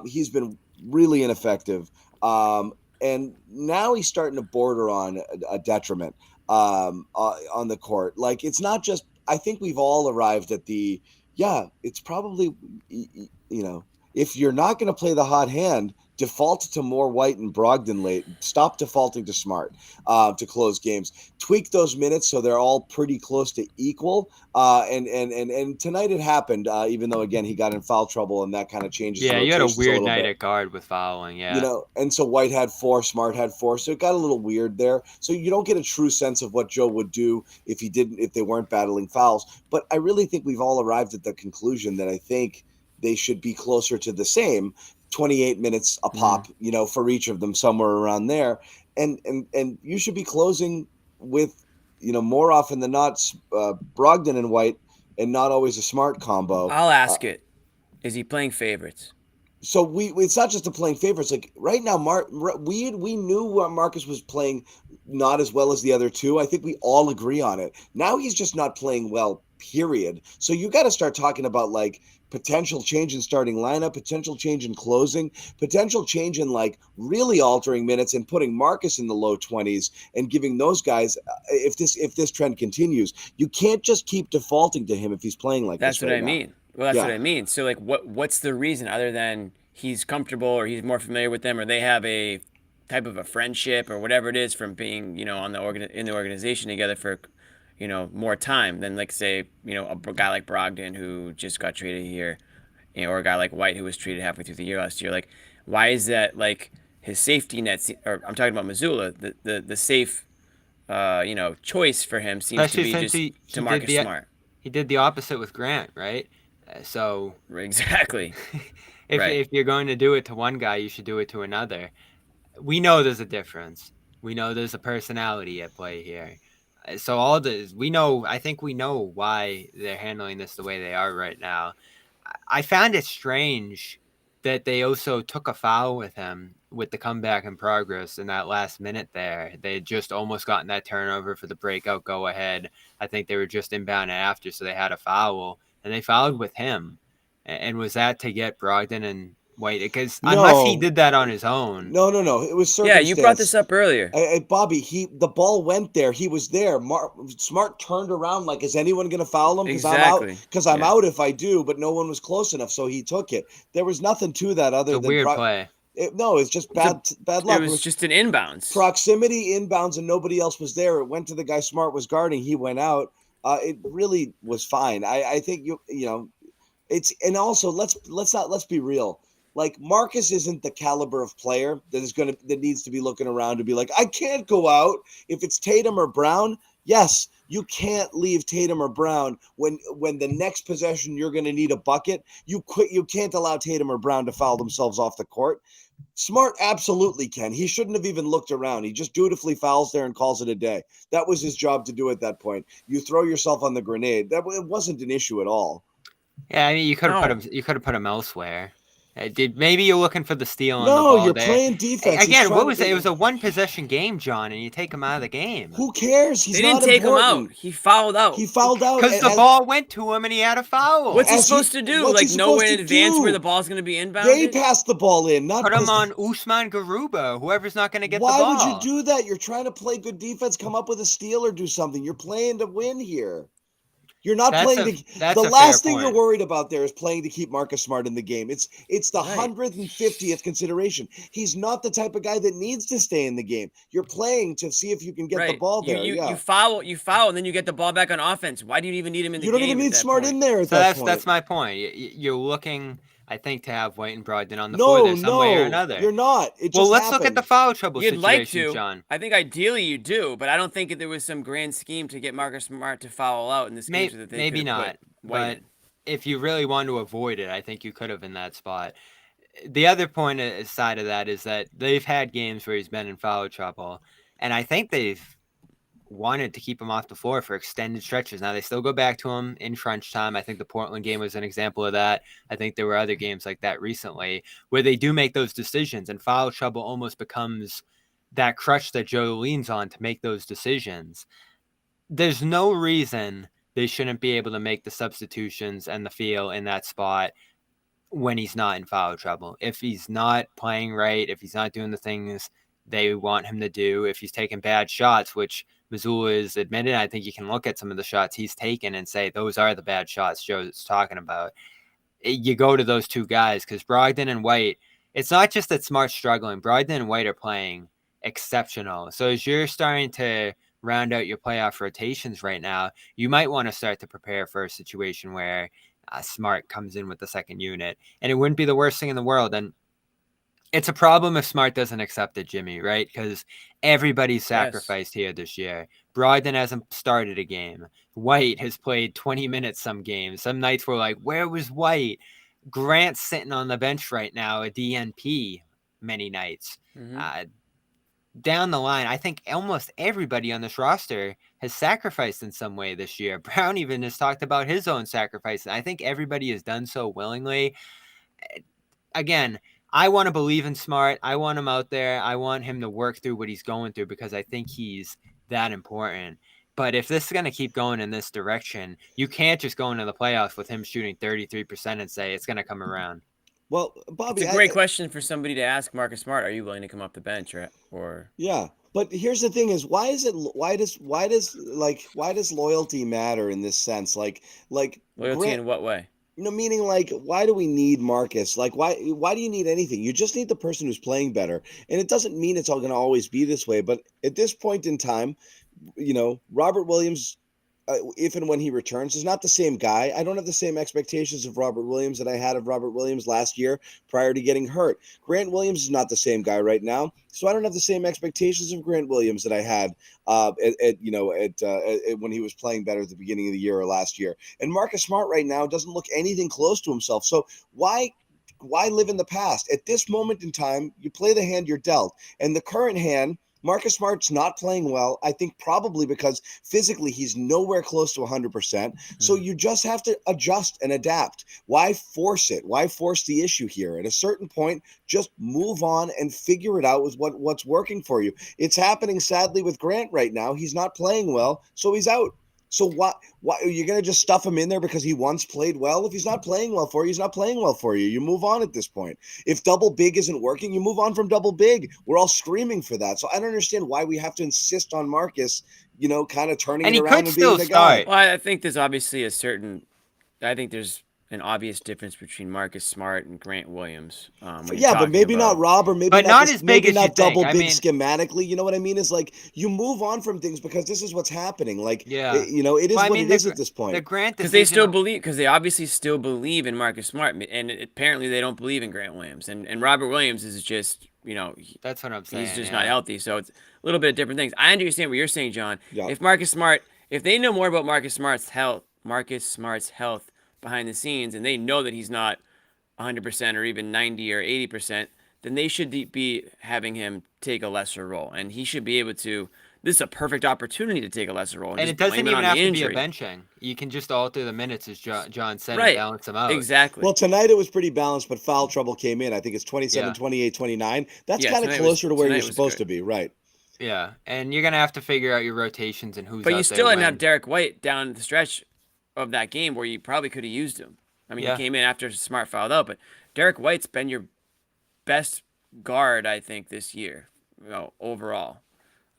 He's been really ineffective, and now he's starting to border on a detriment on the court. Like, it's not just. I think we've all arrived at it's probably, if you're not going to play the hot hand, default to more White and Brogdon late. Stop defaulting to Smart to close games. Tweak those minutes so they're all pretty close to equal. And tonight it happened, even though, again, he got in foul trouble and that kind of changes. Yeah, you had a weird night at guard with fouling, yeah. And so White had 4, Smart had 4, so it got a little weird there. So you don't get a true sense of what Joe would do if they weren't battling fouls. But I really think we've all arrived at the conclusion that I think they should be closer to the same 28 minutes a pop, for each of them, somewhere around there. And you should be closing with, more often than not, Brogdon and White, and not always a Smart combo. I'll ask it. Is he playing favorites? So it's not just the playing favorites. Like right now, we knew what Marcus was playing not as well as the other two. I think we all agree on it. Now he's just not playing well, period. So you got to start talking about like potential change in starting lineup, potential change in closing, potential change in like really altering minutes and putting Marcus in the low 20s and giving those guys, if this trend continues, you can't just keep defaulting to him if he's playing like this. That's what I mean. Well, that's what I mean. So like what's the reason other than he's comfortable or he's more familiar with them or they have a type of a friendship or whatever it is from being, in the organization together for more time than, like, say, a guy like Brogdon who just got traded here, or a guy like White who was traded halfway through the year last year. Like, why is that, like, his safety net, or I'm talking about Missoula, the safe, choice for him seems especially to be just to Marcus Smart. He did the opposite with Grant, right? So exactly. If you're going to do it to one guy, you should do it to another. We know there's a difference. We know there's a personality at play here. So all this, I think we know why they're handling this the way they are right now. I found it strange that they also took a foul with him with the comeback in progress in that last minute there. They had just almost gotten that turnover for the breakout go ahead. I think they were just inbound after, so they had a foul, and they fouled with him. And was that to get Brogdon and White, because unless he did that on his own. No. It was circumstance. Yeah, you brought this up earlier. Bobby, the ball went there. He was there. Smart turned around like, is anyone going to foul him? Because I'm out if I do, but no one was close enough, so he took it. There was nothing to that other than weird play. It's just bad luck. It was just an inbounds. Proximity inbounds, and nobody else was there. It went to the guy Smart was guarding. He went out. It really was fine. I think you know, it's, and also let's be real. Like, Marcus isn't the caliber of player that needs to be looking around to be like, I can't go out. If it's Tatum or Brown, yes, you can't leave Tatum or Brown when the next possession you're going to need a bucket. You can't allow Tatum or Brown to foul themselves off the court. Smart absolutely can. He shouldn't have even looked around. He just dutifully fouls there and calls it a day. That was his job to do at that point. You throw yourself on the grenade. It wasn't an issue at all. Yeah, I mean, you could have put him elsewhere. Maybe you're looking for the steal on the ball. No, you're there. Playing defense. Again, what was it? It was a one-possession game, John, and you take him out of the game. Who cares? They didn't take him out. He fouled out. Because the ball went to him and he had a foul. What's he supposed to do? Like, know in advance where the ball's going to be inbounded? They passed the ball in. Put him on Usman Garuba, whoever's not going to get the ball. Why would you do that? You're trying to play good defense, come up with a steal or do something. You're playing to win here. You're not playing the last thing you're worried about there is playing to keep Marcus Smart in the game. It's the 150th consideration. He's not the type of guy that needs to stay in the game. You're playing to see if you can get the ball there. You foul, and then you get the ball back on offense. Why do you even need him in the game? You don't even need Smart in there at that point. That's my point. You're looking, I think, to have White and Brogdon on the floor there some way or another. You're not. Let's look at the foul trouble situation, like to, John. I think ideally you do, but I don't think there was some grand scheme to get Marcus Smart to foul out in this game. So that they maybe not. But if you really want to avoid it, I think you could have in that spot. The other point side of that is that they've had games where he's been in foul trouble, and I think they've wanted to keep him off the floor for extended stretches. Now they still go back to him in crunch time. I think the Portland game was an example of that. I think there were other games like that recently where they do make those decisions, and foul trouble almost becomes that crutch that Joe leans on to make those decisions. There's no reason they shouldn't be able to make the substitutions and the feel in that spot when he's not in foul trouble. If he's not playing right, if he's not doing the things they want him to do, if he's taking bad shots, which Mazzulla is admitted, I think you can look at some of the shots he's taken and say those are the bad shots Joe's talking about. You go to those two guys because Brogdon and White, it's not just that Smart's struggling. Brogdon and White are playing exceptional. So as you're starting to round out your playoff rotations right now, you might want to start to prepare for a situation where Smart comes in with the second unit. And it wouldn't be the worst thing in the world. And it's a problem if Smart doesn't accept it, Jimmy, right? Because everybody's sacrificed here this year. Brogdon hasn't started a game. White has played 20 minutes some games. Some nights we're like, where was White? Grant's sitting on the bench right now, a DNP many nights. Mm-hmm. Down the line, I think almost everybody on this roster has sacrificed in some way this year. Brown even has talked about his own sacrifice. I think everybody has done so willingly. Again, I want to believe in Smart. I want him out there. I want him to work through what he's going through because I think he's that important. But if this is going to keep going in this direction, you can't just go into the playoffs with him shooting 33% and say it's going to come around. Well, Bobby, it's a great question for somebody to ask Marcus Smart. Are you willing to come off the bench or? Yeah, but here's the thing: is why does loyalty matter in this sense? Like loyalty in what way? Meaning like, why do we need Marcus? Like, why do you need anything? You just need the person who's playing better, and it doesn't mean it's all going to always be this way. But at this point in time, Robert Williams, if and when he returns, is not the same guy. I don't have the same expectations of Robert Williams that I had of Robert Williams last year prior to getting hurt. Grant Williams is not the same guy right now, so I don't have the same expectations of Grant Williams that I had when he was playing better at the beginning of the year or last year. And Marcus Smart right now doesn't look anything close to himself. So why live in the past? At this moment in time, you play the hand you're dealt, and the current hand. Marcus Smart's not playing well, I think probably because physically he's nowhere close to 100%. Mm-hmm. So you just have to adjust and adapt. Why force it? Why force the issue here? At a certain point, just move on and figure it out with what's working for you. It's happening sadly with Grant right now. He's not playing well, so he's out. So why are you going to just stuff him in there because he once played well? If he's not playing well for you, he's not playing well for you. You move on at this point. If double big isn't working, you move on from double big. We're all screaming for that. So I don't understand why we have to insist on Marcus, kind of turning And it he around could and being still the guy. start. Well, I think there's obviously there's an obvious difference between Marcus Smart and Grant Williams. But maybe not Rob, or maybe but not as big maybe as not you think. double I big mean, schematically. You know what I mean? Is like you move on from things because this is what's happening. Like, Yeah. it is Well, I what mean, it is at this point. The Grant because decision, they obviously still believe in Marcus Smart, and apparently they don't believe in Grant Williams. And Robert Williams is just, that's what I'm saying. he's just not healthy. So it's a little bit of different things. I understand what you're saying, John. Yeah. If they know more about Marcus Smart's health behind the scenes, and they know that he's not 100% or even 90 or 80%, then they should be having him take a lesser role, and he should be able to. This is a perfect opportunity to take a lesser role, And it doesn't even have to be a benching. You can just alter the minutes, as John said, and balance them out. Exactly. Well, tonight it was pretty balanced, but foul trouble came in. I think it's 27, 28, 29. That's kind of closer to where you're supposed to be, right? Yeah, and you're going to have to figure out your rotations and who's out there. But you still didn't have Derek White down the stretch of that game where you probably could have used him. I mean, he came in after Smart fouled out, but Derek White's been your best guard, I think, this year, overall.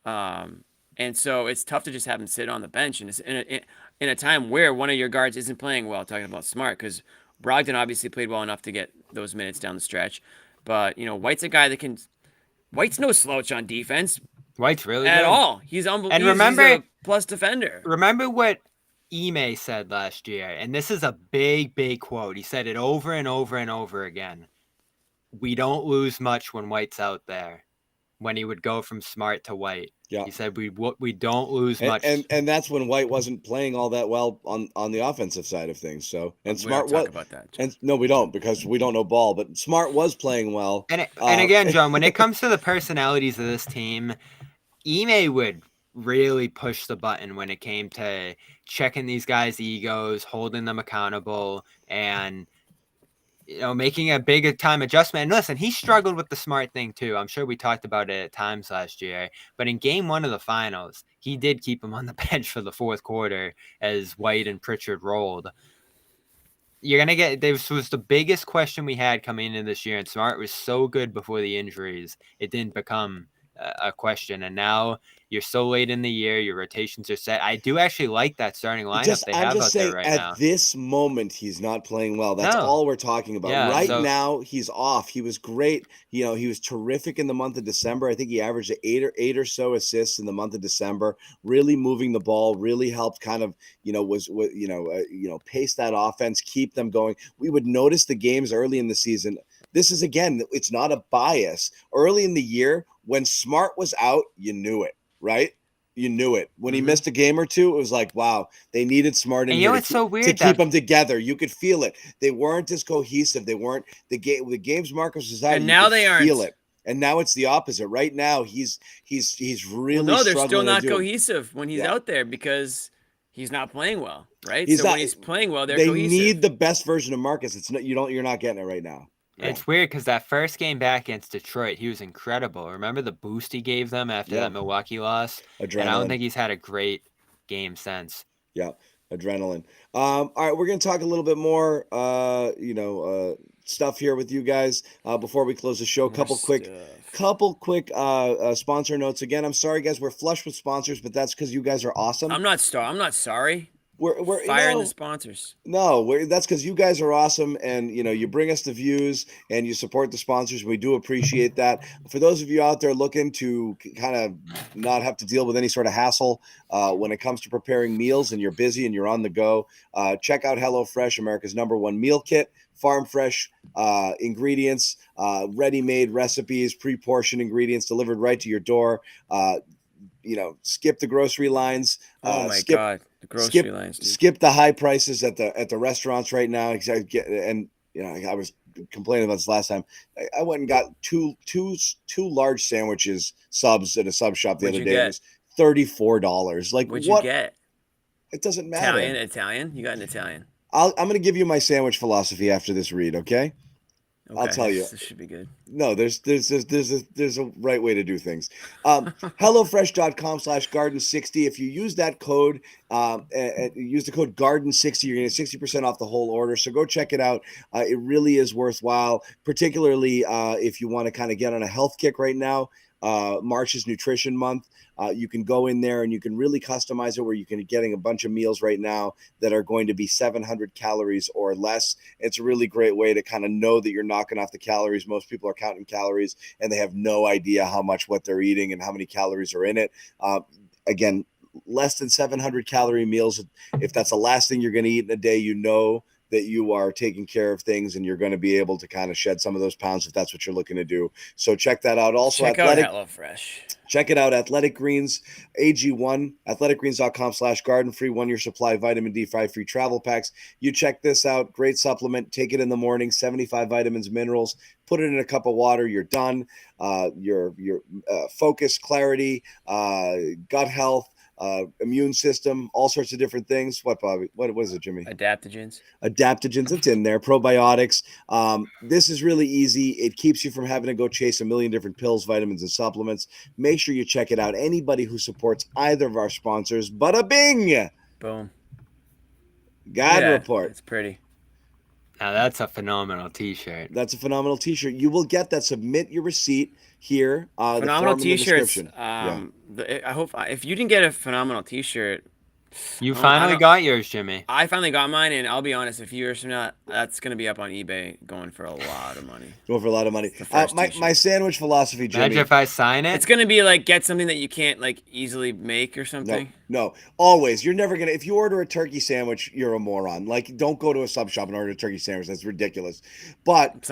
And so it's tough to just have him sit on the bench in a time where one of your guards isn't playing well, talking about Smart, because Brogdon obviously played well enough to get those minutes down the stretch. But, White's a guy that can – White's no slouch on defense. White's really at good. all. He's unbelievable. And remember, he's a plus defender. Remember what Ime said last year, and this is a big, big quote. He said it over and over and over again. We don't lose much when White's out there. When he would go from Smart to White, he said we don't lose much. And that's when White wasn't playing all that well on the offensive side of things. So Smart talk about that. And no, we don't, because we don't know ball. But Smart was playing well. And again, John, when it comes to the personalities of this team, Ime would really push the button when it came to checking these guys' egos, holding them accountable, and making a big time adjustment. And listen, he struggled with the Smart thing too. I'm sure we talked about it at times last year. But in game 1 of the finals, he did keep him on the bench for the fourth quarter as White and Pritchard rolled. You're going to get – this was the biggest question we had coming into this year, and Smart was so good before the injuries, it didn't become a question. And now you're so late in the year, your rotations are set. I do actually like that starting lineup they have out there right now. At this moment, he's not playing well. That's all we're talking about. Yeah, now, he's off. He was great. He was terrific in the month of December. I think he averaged eight or so assists in the month of December. Really moving the ball. Really helped kind of pace that offense, keep them going. We would notice the games early in the season. This is, again, it's not a bias. Early in the year, when Smart was out, you knew it, right? You knew it. When he missed a game or two, it was like, wow, they needed Smart in here to keep them together. You could feel it. They weren't as cohesive. They weren't the games Marcus was out. And now they aren't. Feel it. And now it's the opposite. Right now, he's really no, they're struggling still not cohesive when he's out there because he's not playing well, right? When he's playing well, they're cohesive. They need the best version of Marcus. It's not you're not getting it right now. It's weird because that first game back against Detroit, he was incredible. Remember the boost he gave them after that Milwaukee loss? Adrenaline. And I don't think he's had a great game since. Yeah, adrenaline. All right, we're going to talk a little bit more, stuff here with you guys before we close the show. Couple quick sponsor notes. Again, I'm sorry, guys. We're flush with sponsors, but that's because you guys are awesome. I'm not sorry. We're firing the sponsors. No, that's because you guys are awesome, and you bring us the views and you support the sponsors. We do appreciate that. For those of you out there looking to kind of not have to deal with any sort of hassle when it comes to preparing meals, and you're busy and you're on the go, check out HelloFresh, America's #1 meal kit. Farm fresh ingredients, ready-made recipes, pre-portioned ingredients delivered right to your door. Skip the grocery lines. Oh my God, the grocery lines. Dude. Skip the high prices at the restaurants right now. I was complaining about this last time. I went and got two large sandwiches subs at a sub shop the other day. It was $34. Like, what'd you get? It doesn't matter. Italian. You got an Italian. I'm going to give you my sandwich philosophy after this read. Okay. I'll tell you. This should be good. No, there's a right way to do things. HelloFresh.com/garden60. If you use that code, use the code garden60, you're going to get 60% off the whole order. So go check it out. It really is worthwhile, particularly if you want to kind of get on a health kick right now. March is Nutrition Month. You can go in there and you can really customize it where you can be getting a bunch of meals right now that are going to be 700 calories or less. It's a really great way to kind of know that you're knocking off the calories. Most people are counting calories and they have no idea how much what they're eating and how many calories are in it. Again, less than 700 calorie meals. If that's the last thing you're going to eat in a day, you know that you are taking care of things and you're going to be able to kind of shed some of those pounds if that's what you're looking to do. So check that out. Also, check out HelloFresh. Check it out. Athletic Greens, AG1, athleticgreens.com/garden, free 1-year supply, vitamin D5, free travel packs. You check this out. Great supplement. Take it in the morning, 75 vitamins, minerals. Put it in a cup of water. You're done. Your focus, clarity, gut health, immune system, all sorts of different things. What, Bobby? What is it, Jimmy? Adaptogens. It's in there. Probiotics. This is really easy. It keeps you from having to go chase a million different pills, vitamins, and supplements. Make sure you check it out. Anybody who supports either of our sponsors, bada bing. Boom. Report. It's pretty. Now that's a phenomenal T-shirt. That's a phenomenal T-shirt. You will get that. Submit your receipt here. Phenomenal T-shirts. I hope if you didn't get a phenomenal T-shirt, you finally got yours, Jimmy. I finally got mine, and I'll be honest, a few years from now, that's going to be up on eBay going for a lot of money. My sandwich philosophy, Jimmy. Imagine if I sign it. It's going to be like get something that you can't like easily make or something. No, always. You're never going to, if you order a turkey sandwich, you're a moron. Like, don't go to a sub shop and order a turkey sandwich. That's ridiculous. But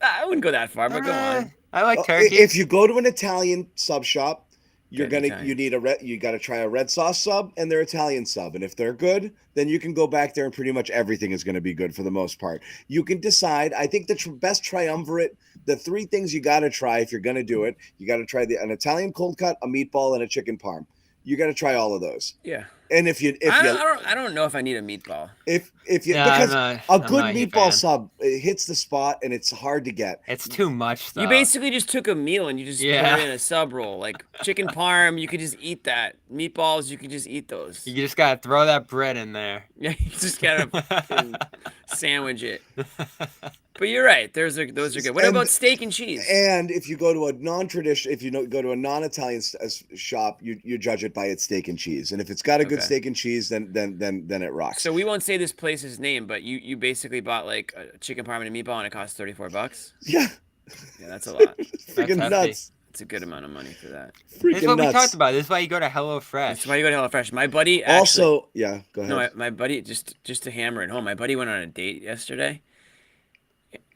I wouldn't go that far, but go on. I like turkey. If you go to an Italian sub shop, you got to try a red sauce sub and their Italian sub. And if they're good, then you can go back there and pretty much everything is going to be good for the most part. You can decide. I think the best triumvirate, the three things you got to try if you're going to do it, you got to try an Italian cold cut, a meatball, and a chicken parm. You got to try all of those. Yeah. And I don't know if I need a meatball. Because a good meatball sub, it hits the spot and it's hard to get. It's too much though. You basically just took a meal and you just put it in a sub roll. Like chicken parm, you could just eat that. Meatballs, you could just eat those. You just gotta throw that bread in there. Yeah, you just gotta sandwich it. But you're right. Those are good. What about steak and cheese? And if you go to a go to a non-Italian shop, you judge it by its steak and cheese. And if it's got a good steak and cheese, then it rocks. So we won't say this place's name, but you basically bought like a chicken parm and a meatball, and it cost $34. Yeah. Yeah, that's a lot. Freaking nuts. It's a good amount of money for that. This is what we talked about. This is why you go to HelloFresh. That's why you go to HelloFresh. My buddy go ahead. No, my buddy, just to hammer it home, my buddy went on a date yesterday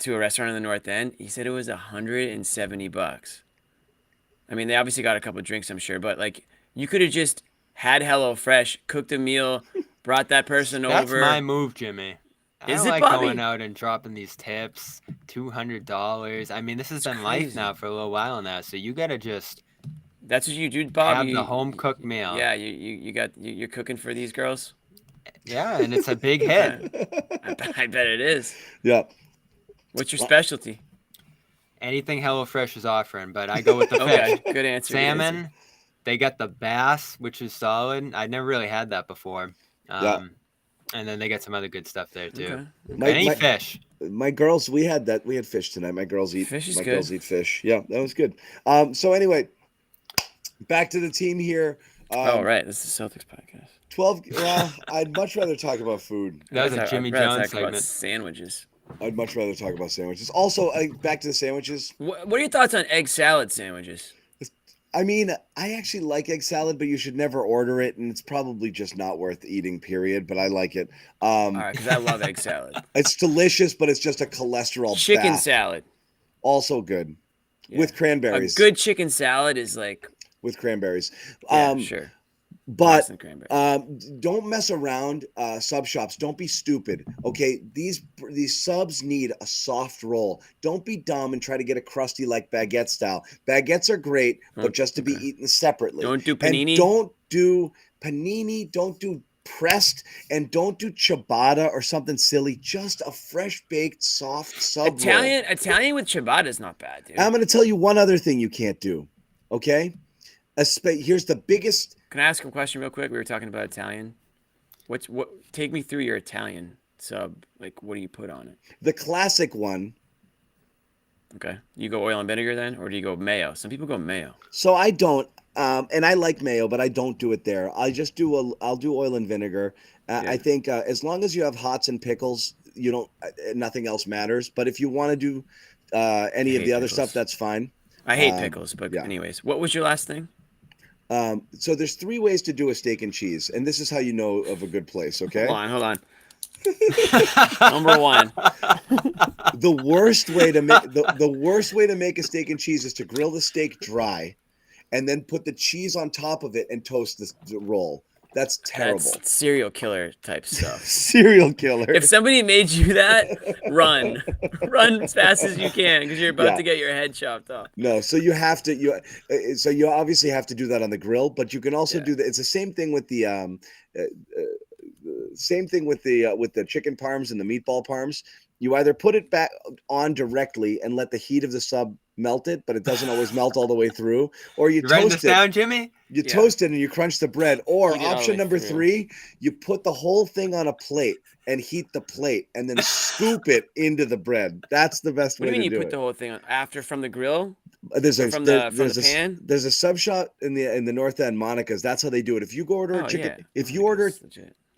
to a restaurant in the North End. He said it was $170. I mean, they obviously got a couple of drinks, I'm sure, but like you could have just had HelloFresh, cooked a meal, brought that person over. That's my move, Jimmy. Is I it, like Bobby? going out and dropping these tips, $200. I mean, this has been life now for a little while now, so you gotta just. That's what you do, Bobby. Have the home cooked meal. Yeah, you're cooking for these girls. Yeah, and it's a big hit. I bet it is. Yeah. What's your specialty? Anything HelloFresh is offering, but I go with the fish. Okay, good answer. Salmon. They got the bass, which is solid. I'd never really had that before. And then they got some other good stuff there too. Okay. Fish. My girls, we had fish tonight. My girls eat fish. Girls eat fish. Yeah, that was good. So anyway, back to the team here. Right, this is the Celtics podcast. 12. Well, I'd much rather talk about food. That was a Jimmy Jones segment. Sandwiches. I'd much rather talk about sandwiches. Also, back to the sandwiches. What are your thoughts on egg salad sandwiches? I mean, I actually like egg salad, but you should never order it, and it's probably just not worth eating, period. But I like it. All right, because I love egg salad. It's delicious, but it's just a cholesterol Chicken bath. salad. Also good. Yeah. With cranberries. A good chicken salad is like... With cranberries. Sure. But don't mess around, sub shops. Don't be stupid. Okay, these subs need a soft roll. Don't be dumb and try to get a crusty like baguette style. Baguettes are great, but just to be eaten separately. Don't do panini. And don't do panini. Don't do pressed, and don't do ciabatta or something silly. Just a fresh baked, soft sub roll. Italian with ciabatta is not bad, dude. I'm going to tell you one other thing you can't do. Okay, here's the biggest. Can I ask a question real quick? We were talking about Italian. What? Take me through your Italian sub. Like, what do you put on it? The classic one. Okay, you go oil and vinegar then, or do you go mayo? Some people go mayo. So I don't, and I like mayo, but I don't do it there. I'll do oil and vinegar. Yeah. I think as long as you have hots and pickles, you don't. Nothing else matters. But if you want to do any of the other stuff, that's fine. I hate pickles, but anyways, what was your last thing? So there's 3 ways to do a steak and cheese, and this is how you know of a good place. Okay. Hold on. Number 1. The worst way to make a steak and cheese is to grill the steak dry, and then put the cheese on top of it and toast the roll. That's terrible. That's serial killer type stuff. Serial killer. If somebody made you that, run as fast as you can, because you're about to get your head chopped off. No, so you have to so you obviously have to do that on the grill, but you can also do that. It's the same thing with the with the chicken parms and the meatball parms. You either put it back on directly and let the heat of the sub melt it, but it doesn't always melt all the way through, or you toast it down, Jimmy? You toast it and you crunch the bread, or option number 3, you put the whole thing on a plate and heat the plate and then scoop it into the bread. That's the best way to do it. What do you mean you put the whole thing on after from the grill? There's a pan? There's a sub shop in the North End, Monica's. That's how they do it. If you go order a chicken, if you order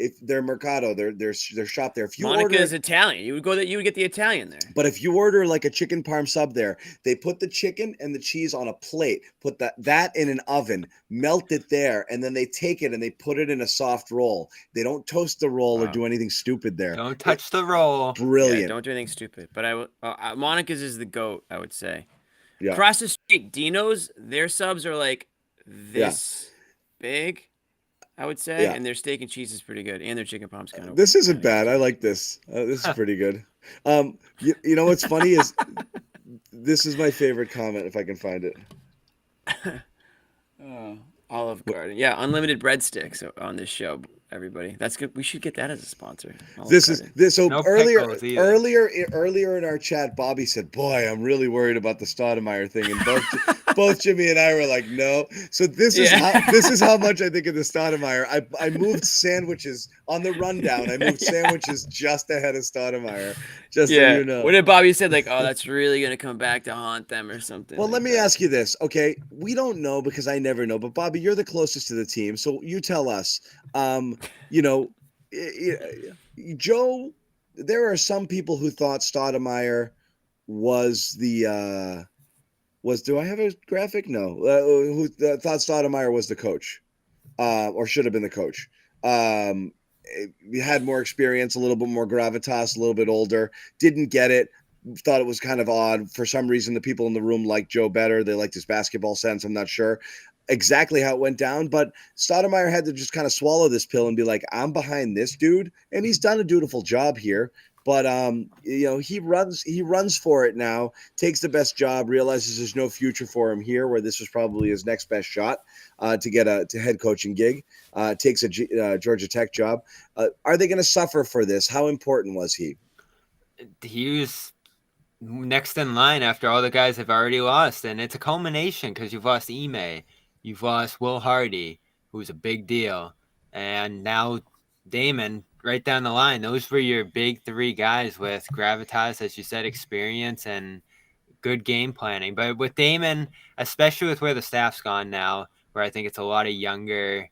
if they're Mercado, their shop there. If you Monica's Italian, you would get the Italian there. But if you order like a chicken parm sub there, they put the chicken and the cheese on a plate, put that in an oven, melt it there, and then they take it and they put it in a soft roll. They don't toast the roll or do anything stupid there. Don't touch the roll. Brilliant. Yeah, don't do anything stupid. But Monica's is the GOAT, I would say. Yeah. Across the street, Dino's, their subs are like this big, I would say, and their steak and cheese is pretty good, and their chicken parm's kind of. This isn't bad. I like this. This is pretty good. You know what's funny is this is my favorite comment if I can find it. Olive Garden, unlimited breadsticks on this show. Everybody, that's good. We should get that as a sponsor. So No earlier in our chat, Bobby said, "Boy, I'm really worried about the Stoudamire thing," and both Jimmy and I were like, "No." So this is how much I think of the Stoudamire. I moved sandwiches on the rundown. I moved sandwiches just ahead of Stoudamire. Just so you know. What did Bobby said? Like, oh, that's really gonna come back to haunt them or something. Well, let me ask you this, okay? We don't know because I never know. But Bobby, you're the closest to the team, so you tell us. Joe, there are some people who thought Stoudamire was do I have a graphic? No. Who thought Stoudamire was the coach, or should have been the coach. He had more experience, a little bit more gravitas, a little bit older, didn't get it. Thought it was kind of odd. For some reason, the people in the room liked Joe better. They liked his basketball sense. I'm not sure exactly how it went down, but Stoudamire had to just kind of swallow this pill and be like, I'm behind this dude, and he's done a dutiful job here. But he runs for it now, takes the best job, realizes there's no future for him here, where this was probably his next best shot to get a head coaching gig. Takes a Georgia Tech job. Are they going to suffer for this? How important was he? He was next in line after all the guys have already lost, and it's a culmination because you've lost Ime. You've lost Will Hardy, who's a big deal. And now Damon, right down the line. Those were your big 3 guys with gravitas, as you said, experience and good game planning. But with Damon, especially with where the staff's gone now, where I think it's a lot of younger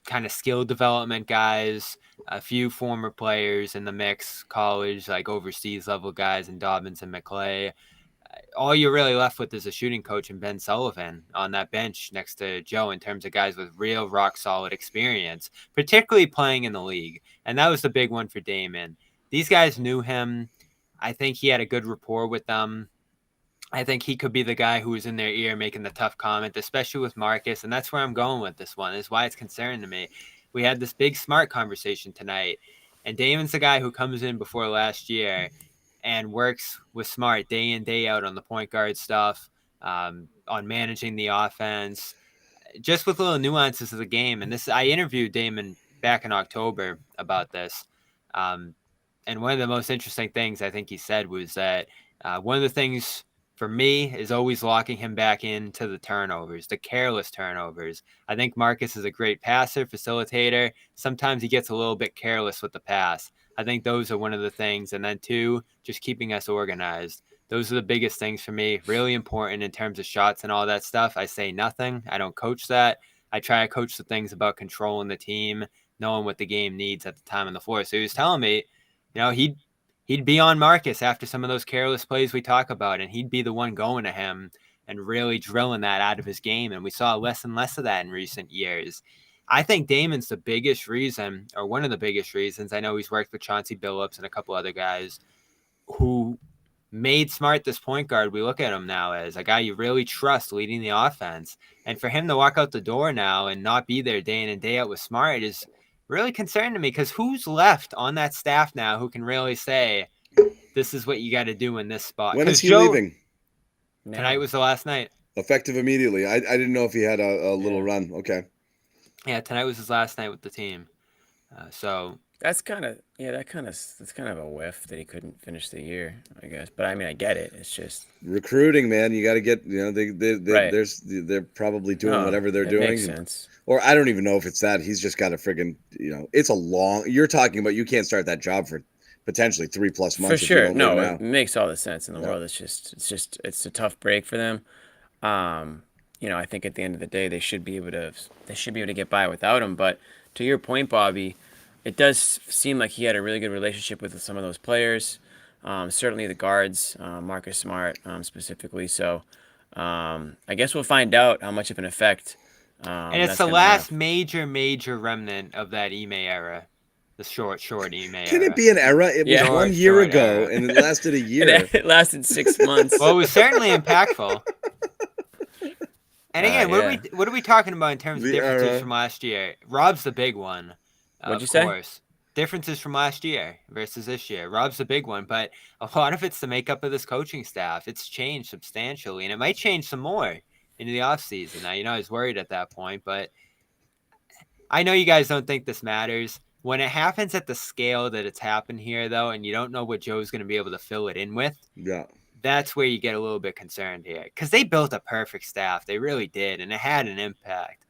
kind of skill development guys, a few former players in the mix, college, like overseas level guys in Dobbins and McClay. All you're really left with is a shooting coach and Ben Sullivan on that bench next to Joe in terms of guys with real rock solid experience, particularly playing in the league. And that was the big one for Damon. These guys knew him. I think he had a good rapport with them. I think he could be the guy who was in their ear making the tough comment, especially with Marcus. And that's where I'm going with this one, is why it's concerning to me. We had this big smart conversation tonight, and Damon's the guy who comes in before last year and works with Smart day in, day out on the point guard stuff, on managing the offense. just with little nuances of the game. And I interviewed Damon back in October about this. And one of the most interesting things I think he said was that one of the things for me is always locking him back into the turnovers, the careless turnovers. I think Marcus is a great passer, facilitator. Sometimes he gets a little bit careless with the pass. I think those are one of the things. And then 2, just keeping us organized. Those are the biggest things for me. Really important in terms of shots and all that stuff. I say nothing. I don't coach that. I try to coach the things about controlling the team, knowing what the game needs at the time on the floor. So he was telling me, he'd be on Marcus after some of those careless plays we talk about, and he'd be the one going to him and really drilling that out of his game. And we saw less and less of that in recent years. I think Damon's the biggest reason, or one of the biggest reasons. I know he's worked with Chauncey Billups and a couple other guys who made Smart this point guard. We look at him now as a guy you really trust leading the offense. And for him to walk out the door now and not be there day in and day out with Smart is really concerning to me, because who's left on that staff now who can really say, this is what you got to do in this spot? When is he leaving? Tonight was the last night. Effective immediately. I didn't know if he had a little run. Okay. Yeah, tonight was his last night with the team. So that's kind of a whiff that he couldn't finish the year, I guess. But I mean, I get it. It's just recruiting, man. You got to get, they're probably doing whatever they're doing. Makes sense. Or I don't even know if it's that. He's just got a friggin', it's a long. You're talking about you can't start that job for potentially 3+ months. For sure. No, it makes all the sense in the world. It's a tough break for them. I think at the end of the day they should be able to get by without him. But to your point, Bobby, it does seem like he had a really good relationship with some of those players. Certainly the guards, Marcus Smart specifically. So I guess we'll find out how much of an effect. And it's the last major remnant of that Ime era. The short Ime era. Can it be an era? It was 1 year ago, era. And it lasted a year. It lasted 6 months. Well, it was certainly impactful. And again, what are we talking about in terms of differences from last year? Rob's the big one. What'd you say? Differences from last year versus this year. Rob's the big one, but a lot of it's the makeup of this coaching staff. It's changed substantially, and it might change some more into the offseason. Now, I was worried at that point, but I know you guys don't think this matters. When it happens at the scale that it's happened here, though, and you don't know what Joe's going to be able to fill it in with, that's where you get a little bit concerned here. Because they built a perfect staff. They really did, and it had an impact.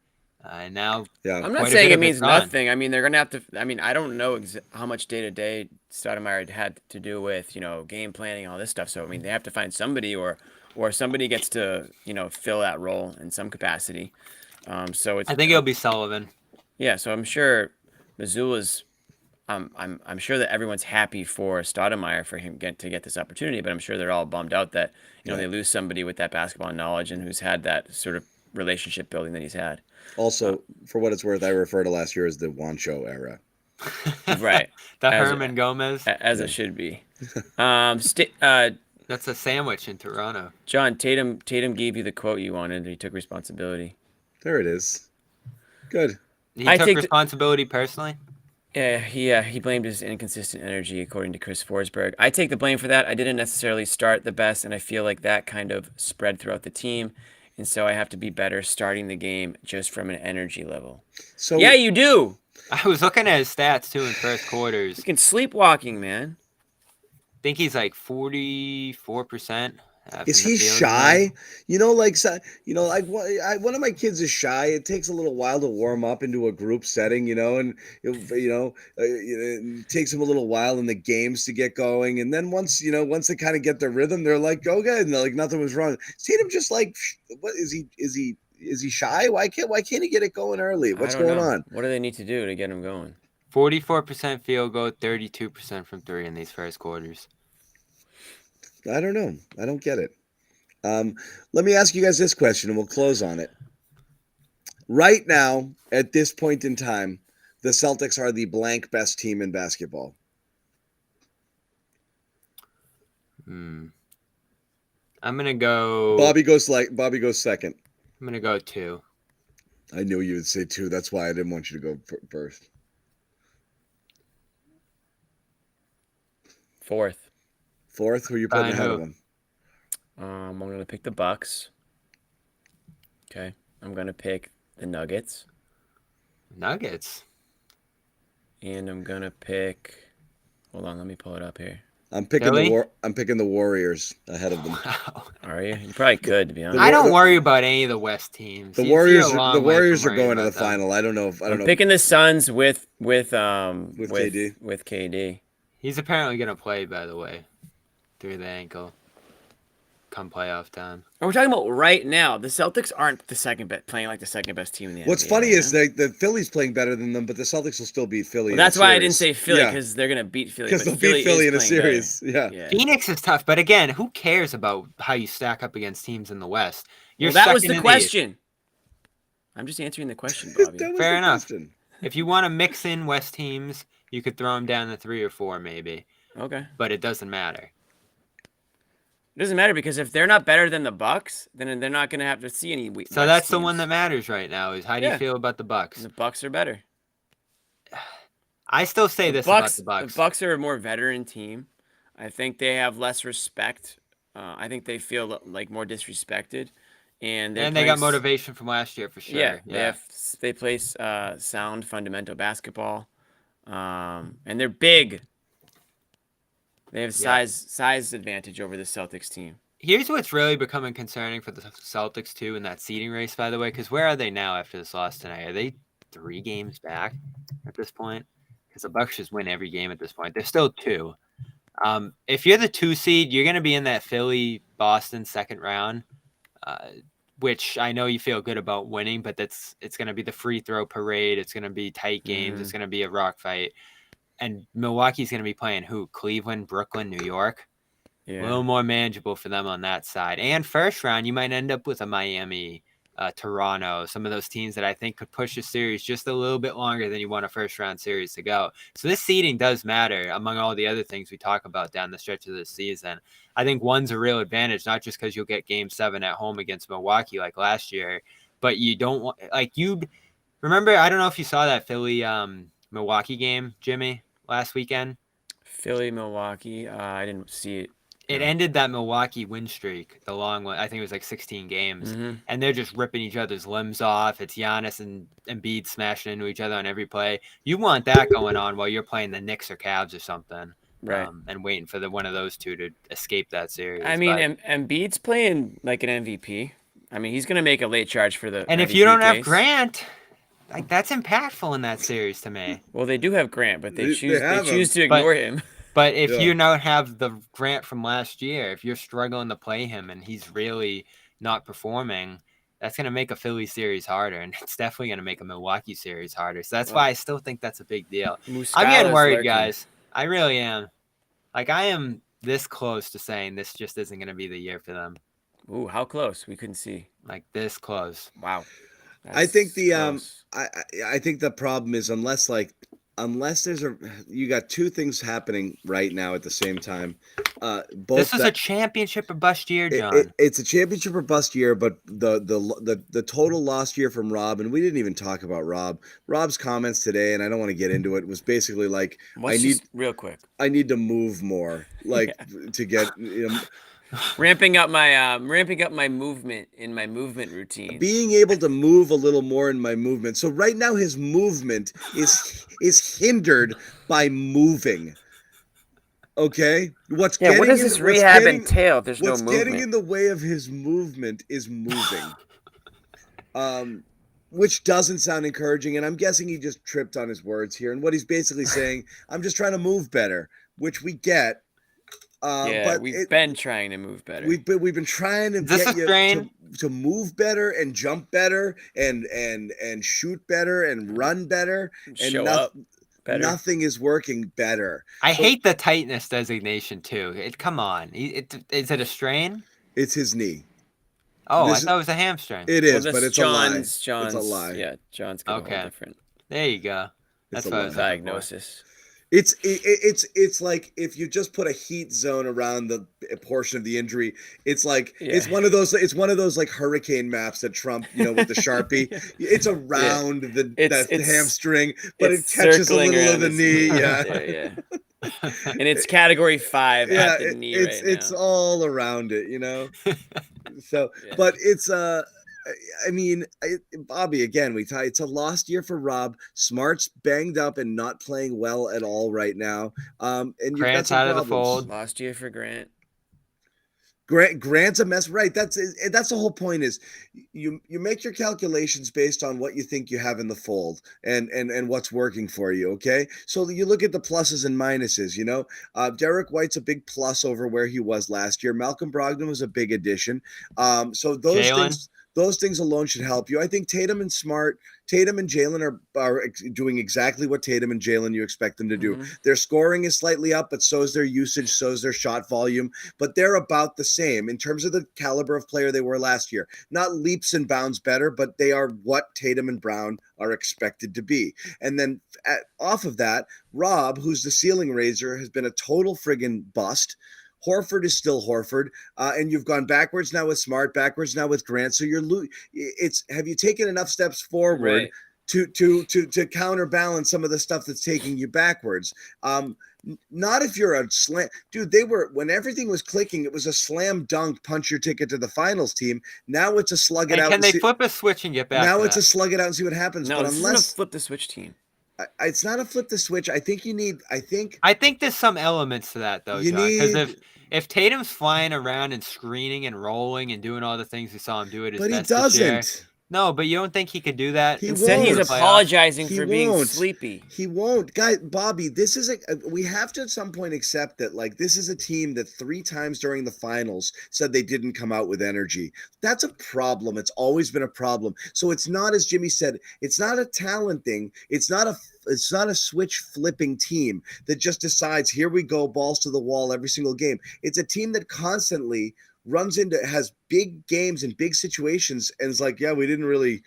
And now, I'm not saying it means nothing. I mean, they're going to have to. I mean, I don't know how much day-to-day Stoudamire had to do with, game planning, all this stuff. So, I mean, they have to find somebody or somebody gets to, fill that role in some capacity. I think it'll be Sullivan. Yeah, so I'm sure Missoula's. I'm sure that everyone's happy for Stoudamire for him to get this opportunity, but I'm sure they're all bummed out that they lose somebody with that basketball knowledge and who's had that sort of relationship building that he's had. Also, for what it's worth, I refer to last year as the Wancho era. Right. Herman Gomez. As it should be. That's a sandwich in Toronto. John, Tatum gave you the quote you wanted. He took responsibility. There it is. Good. He took responsibility personally? Yeah, he blamed his inconsistent energy, according to Chris Forsberg. I take the blame for that. I didn't necessarily start the best, and I feel like that kind of spread throughout the team. And so I have to be better starting the game just from an energy level. So yeah, you do. I was looking at his stats too in first quarters. Fucking sleepwalking, man. I think he's like 44%. Is he shy? One of my kids is shy. It takes a little while to warm up into a group setting, and it takes them a little while in the games to get going. And then once they kind of get their rhythm, they're like, go good, and they're like nothing was wrong. Tatum just like, what is he? Is he shy? Why can't he get it going early? What's going on? What do they need to do to get him going? 44% field goal, 32% from 3 in these first quarters. I don't know. I don't get it. Let me ask you guys this question, and we'll close on it. Right now, at this point in time, the Celtics are the blank best team in basketball. I'm gonna go. Bobby goes second. I'm gonna go 2. I knew you would say 2. That's why I didn't want you to go first. Fourth. Who are you putting ahead of them? I'm going to pick the Bucks. Okay. I'm going to pick the Nuggets. Nuggets. And I'm gonna pick. Hold on, let me pull it up here. I'm picking Philly? I'm picking the Warriors ahead of them. Wow. Are you? You probably could, to be honest. I don't worry about any of the West teams. The You're Warriors a long the way Warriors from are going to worrying the about them. final. I don't know. I'm picking the Suns with KD. With KD. He's apparently gonna play, by the way, through the ankle. Come playoff time. And we're talking about right now. The Celtics aren't playing like the second best team in the NBA. What's funny right is now. the Philly's playing better than them, but the Celtics will still beat Philly. Well, that's why I didn't series. say Philly, because they're gonna beat Philly. Because But they'll beat Philly is in a playing better. series. Yeah. Phoenix is tough, but again, who cares about how you stack up against teams in the West? You're Well, that was second the in question. I'm just answering the question, Bobby. That was Fair the enough. question. If you want to mix in West teams, you could throw them down to 3 or 4 maybe, Okay. but it doesn't matter. It doesn't matter, because if they're not better than the Bucks, then they're not gonna have to see any. So that's the one that matters right now. Is how do you feel about the Bucks? The Bucks are better. I still say this about the Bucks. The Bucks are a more veteran team. I think they have less respect. I think they feel like more disrespected, and they got motivation from last year for sure. Yeah. They play sound fundamental basketball, and they're big. They have size advantage over the Celtics team. Here's what's really becoming concerning for the Celtics too in that seeding race, by the way, because where are they now after this loss tonight? Are they 3 games back at this point? Because the Bucks just win every game at this point. They're still 2. If you're the 2 seed, you're going to be in that Philly-Boston second round, which I know you feel good about winning, but it's going to be the free throw parade. It's going to be tight games. It's going to be a rock fight. And Milwaukee's going to be playing who? Cleveland, Brooklyn, New York. Yeah. A little more manageable for them on that side. And first round, you might end up with a Miami, Toronto, some of those teams that I think could push a series just a little bit longer than you want a first round series to go. So this seeding does matter among all the other things we talk about down the stretch of this season. I think one's a real advantage, not just because you'll get Game 7 at home against Milwaukee like last year, but you don't want remember. I don't know if you saw that Philly Milwaukee game, Jimmy, last weekend. Philly Milwaukee. I didn't see it. It ended that Milwaukee win streak, the long one. I think it was like 16 games. And they're just ripping each other's limbs off. It's Giannis and Embiid smashing into each other on every play. You want that going on while you're playing the Knicks or Cavs or something. Right. And waiting for one of those two to escape that series. I mean, Embiid's playing like an MVP. I mean, he's going to make a late charge for the And MVP if you don't case. have Grant, like that's impactful in that series to me. Well, they do have Grant, but they choose to But- ignore him. But if you don't have the Grant from last year, if you're struggling to play him and he's really not performing, that's going to make a Philly series harder. And it's definitely going to make a Milwaukee series harder. So that's why I still think that's a big deal. I'm getting worried, guys. I really am. Like, I am this close to saying this just isn't going to be the year for them. Ooh, how close? We couldn't see. Like, this close. Wow. I think I think the problem is unless you got 2 things happening right now at the same time. This is a championship or bust year, John. It's a championship or bust year, but the total lost year from Rob, and we didn't even talk about Rob. Rob's comments today, and I don't want to get into it, was basically like, real quick. I need to move more, like to get ramping up my movement in my movement routine. Being able to move a little more in my movement. So right now his movement is hindered by moving. Okay? What does this rehab entail if there's no movement? What's getting in the way of his movement is moving. Which doesn't sound encouraging, and I'm guessing he just tripped on his words here. And what he's basically saying, I'm just trying to move better, which we get. But we've been trying to move better. We've been trying to get you to move better and jump better and shoot better and run better and nothing is working better. I hate the tightness designation too. Come on, is it a strain? It's his knee. Oh, I thought it was a hamstring. It is, but it's a lie. It's a lie. Yeah, John's got a whole different. There you go. That's what I was diagnosis. It's like if you just put a heat zone around the portion of the injury, it's like it's one of those like hurricane maps that Trump, with the Sharpie. It's around the hamstring, but it catches a little of the knee. And it's category 5 at the knee right now. It's all around it, So, but it's I mean, Bobby, again, it's a lost year for Rob. Smart's banged up and not playing well at all right now. And you've got Grant's some out of the problems. fold. Last year for Grant. Grant's a mess, right? That's the whole point. Is you make your calculations based on what you think you have in the fold and what's working for you. Okay, so you look at the pluses and minuses. Derek White's a big plus over where he was last year. Malcolm Brogdon was a big addition. So those things alone should help you. I think Tatum and Jalen are doing exactly what Tatum and Jalen you expect them to do. Their scoring is slightly up, but so is their usage, so is their shot volume. But they're about the same in terms of the caliber of player they were last year. Not leaps and bounds better, but they are what Tatum and Brown are expected to be. And then off of that, Rob, who's the ceiling raiser, has been a total friggin' bust. Horford is still Horford, and you've gone backwards now with Smart, backwards now with Grant. So have you taken enough steps forward to counterbalance some of the stuff that's taking you backwards? Not if you're a slam, dude. When everything was clicking, it was a slam dunk, punch your ticket to the finals team. Now it's a slug it out. Can they flip a switch and get back? Now it's a slug it out and see what happens. No, but this isn't a flip the switch team. It's not a flip the switch. I think there's some elements to that though, John. Because if Tatum's flying around and screening and rolling and doing all the things we saw him do at his best this year, no, but you don't think he could do that? Instead, he's apologizing for being sleepy. He won't. Guy, Bobby, this is we have to at some point accept that, like, this is a team that 3 times during the finals said they didn't come out with energy. That's a problem. It's always been a problem. So it's not, as Jimmy said, it's not a talent thing. It's not a switch flipping team that just decides, here we go, balls to the wall every single game. It's a team that constantly has big games and big situations and it's like, yeah, we didn't really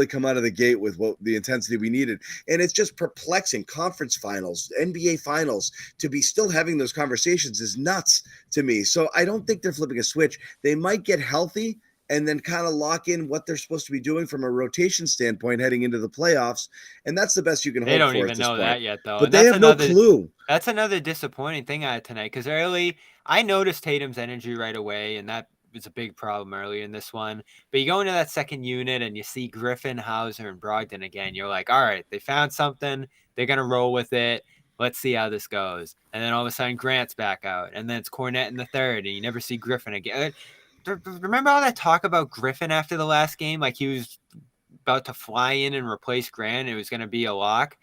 come out of the gate with what the intensity we needed. And it's just perplexing. Conference finals, NBA finals, to be still having those conversations is nuts to me. So I don't think they're flipping a switch. They might get healthy and then kind of lock in what they're supposed to be doing from a rotation standpoint heading into the playoffs. And that's the best you can hope for. They don't even know that yet, though. But they have no clue. That's another disappointing thing out of tonight, because early, I noticed Tatum's energy right away, and that was a big problem early in this one. But you go into that second unit, and you see Griffin, Hauser, and Brogdon again. You're like, all right, they found something. They're going to roll with it. Let's see how this goes. And then all of a sudden, Grant's back out. And then it's Cornette in the third, and you never see Griffin again. Remember all that talk about Griffin after the last game? Like he was about to fly in and replace Grant. It was going to be a lock.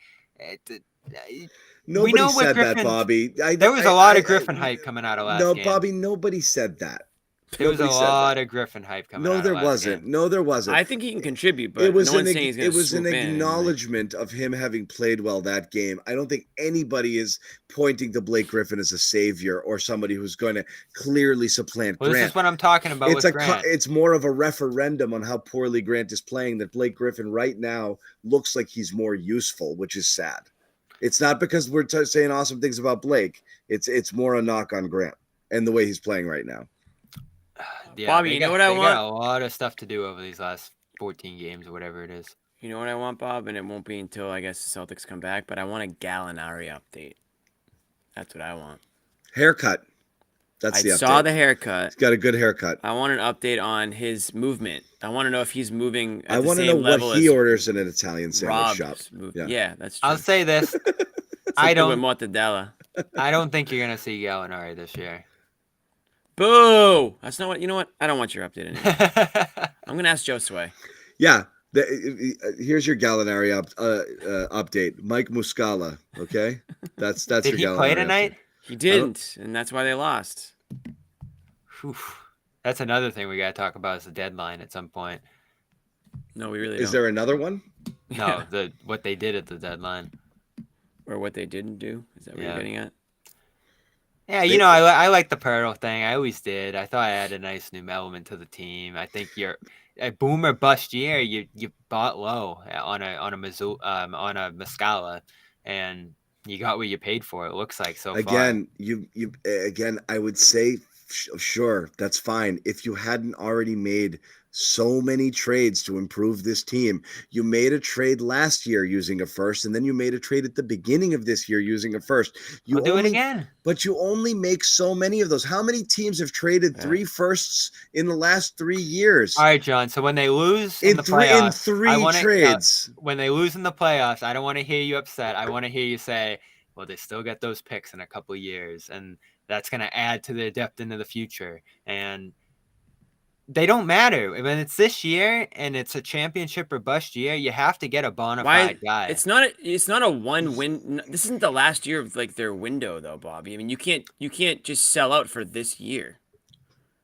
Nobody said that, Bobby. There was a lot of Griffin hype coming out of last game. No, Bobby, nobody said that. There was a lot of Griffin hype coming out of last game. No, there wasn't. I think he can contribute, but no one's saying he's going to swoop in. It was an acknowledgement of him having played well that game. I don't think anybody is pointing to Blake Griffin as a savior or somebody who's going to clearly supplant Grant. This is what I'm talking about with Grant. It's more of a referendum on how poorly Grant is playing, that Blake Griffin right now looks like he's more useful, which is sad. It's not because we're saying awesome things about Blake. It's more a knock on Grant and the way he's playing right now. Yeah, Bobby, you know what I want? Got a lot of stuff to do over these last 14 games or whatever it is. You know what I want, Bob? And it won't be until, I guess, the Celtics come back, but I want a Gallinari update. That's what I want. Haircut. That's the update. I saw the haircut. He's got a good haircut. I want an update on his movement. I want to know if he's moving at the same level. I want to know what he orders in an Italian sandwich shop. Yeah, that's true. I'll say this. I don't with mortadella. I don't think you're going to see Gallinari this year. Boo! That's not what. You know what? I don't want your update anymore. I'm gonna ask Josue. Yeah, here's your Gallinari update. Mike Muscala. Okay, that's Did your Gallinari. Did he play tonight? He didn't, and that's why they lost. Whew. That's another thing we gotta talk about is the deadline at some point. No, we really don't. Is there another one? No, what they did at the deadline, or what they didn't do. Is that what you're getting at? Yeah, I like the Pearl thing. I always did. I thought I had a nice new element to the team. I think you're a boom or bust year. You bought low on a Muscala, and you got what you paid for. It looks like so far. Again, I would say sure, that's fine if you hadn't already made so many trades to improve this team. You made a trade last year using a first, and then you made a trade at the beginning of this year using a first. We'll do it again. But you only make so many of those. How many teams have traded 3 firsts in the last 3 years? All right, John. So when they lose in the playoffs, in 3 trades. When they lose in the playoffs, I don't want to hear you upset. I want to hear you say, well, they still get those picks in a couple of years, and that's going to add to their depth into the future. And they don't matter. When it's this year and it's a championship or bust year, you have to get a bona fide guy. It's not a one win. This isn't the last year of like their window though, Bobby. I mean, you can't just sell out for this year.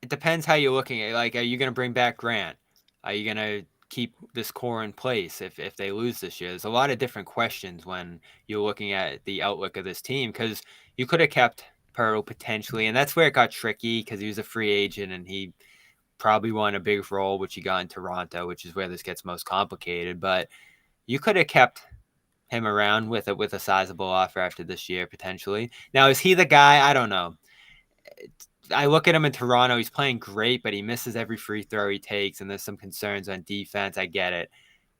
It depends how you're looking at it. Like, are you going to bring back Grant? Are you going to keep this core in place if they lose this year? There's a lot of different questions when you're looking at the outlook of this team, because you could have kept Pearl potentially, and that's where it got tricky because he was a free agent and he probably won a big role, which he got in Toronto, which is where this gets most complicated. But you could have kept him around with a sizable offer after this year, potentially. Now, is he the guy? I don't know. I look at him in Toronto. He's playing great, but he misses every free throw he takes, and there's some concerns on defense. I get it.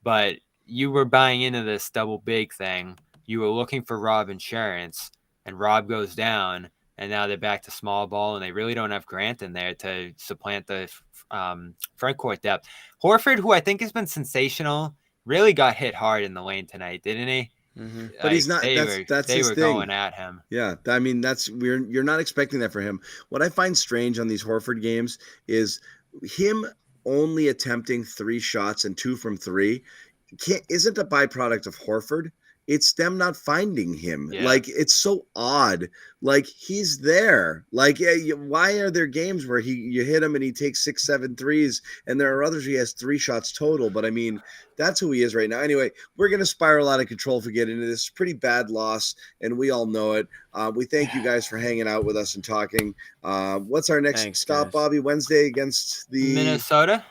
But you were buying into this double big thing. You were looking for Rob insurance, and Rob goes down, and now they're back to small ball, and they really don't have Grant in there to supplant the front court depth. Horford, who I think has been sensational, really got hit hard in the lane tonight, didn't he? Mm-hmm. But like, he's not. They were going at him. Yeah, I mean you're not expecting that for him. What I find strange on these Horford games is him only attempting 3 shots and 2 from 3. Isn't a byproduct of Horford. It's them not finding him. Yeah. Like, it's so odd. Like, he's there. Like, why are there games where you hit him and he takes 6, 7 threes, and there are others he has 3 shots total? But I mean, that's who he is right now. Anyway, we're going to spiral out of control if we get into this pretty bad loss, and we all know it. We thank you guys for hanging out with us and talking. What's our next stop, guys? Bobby? Wednesday against the Minnesota.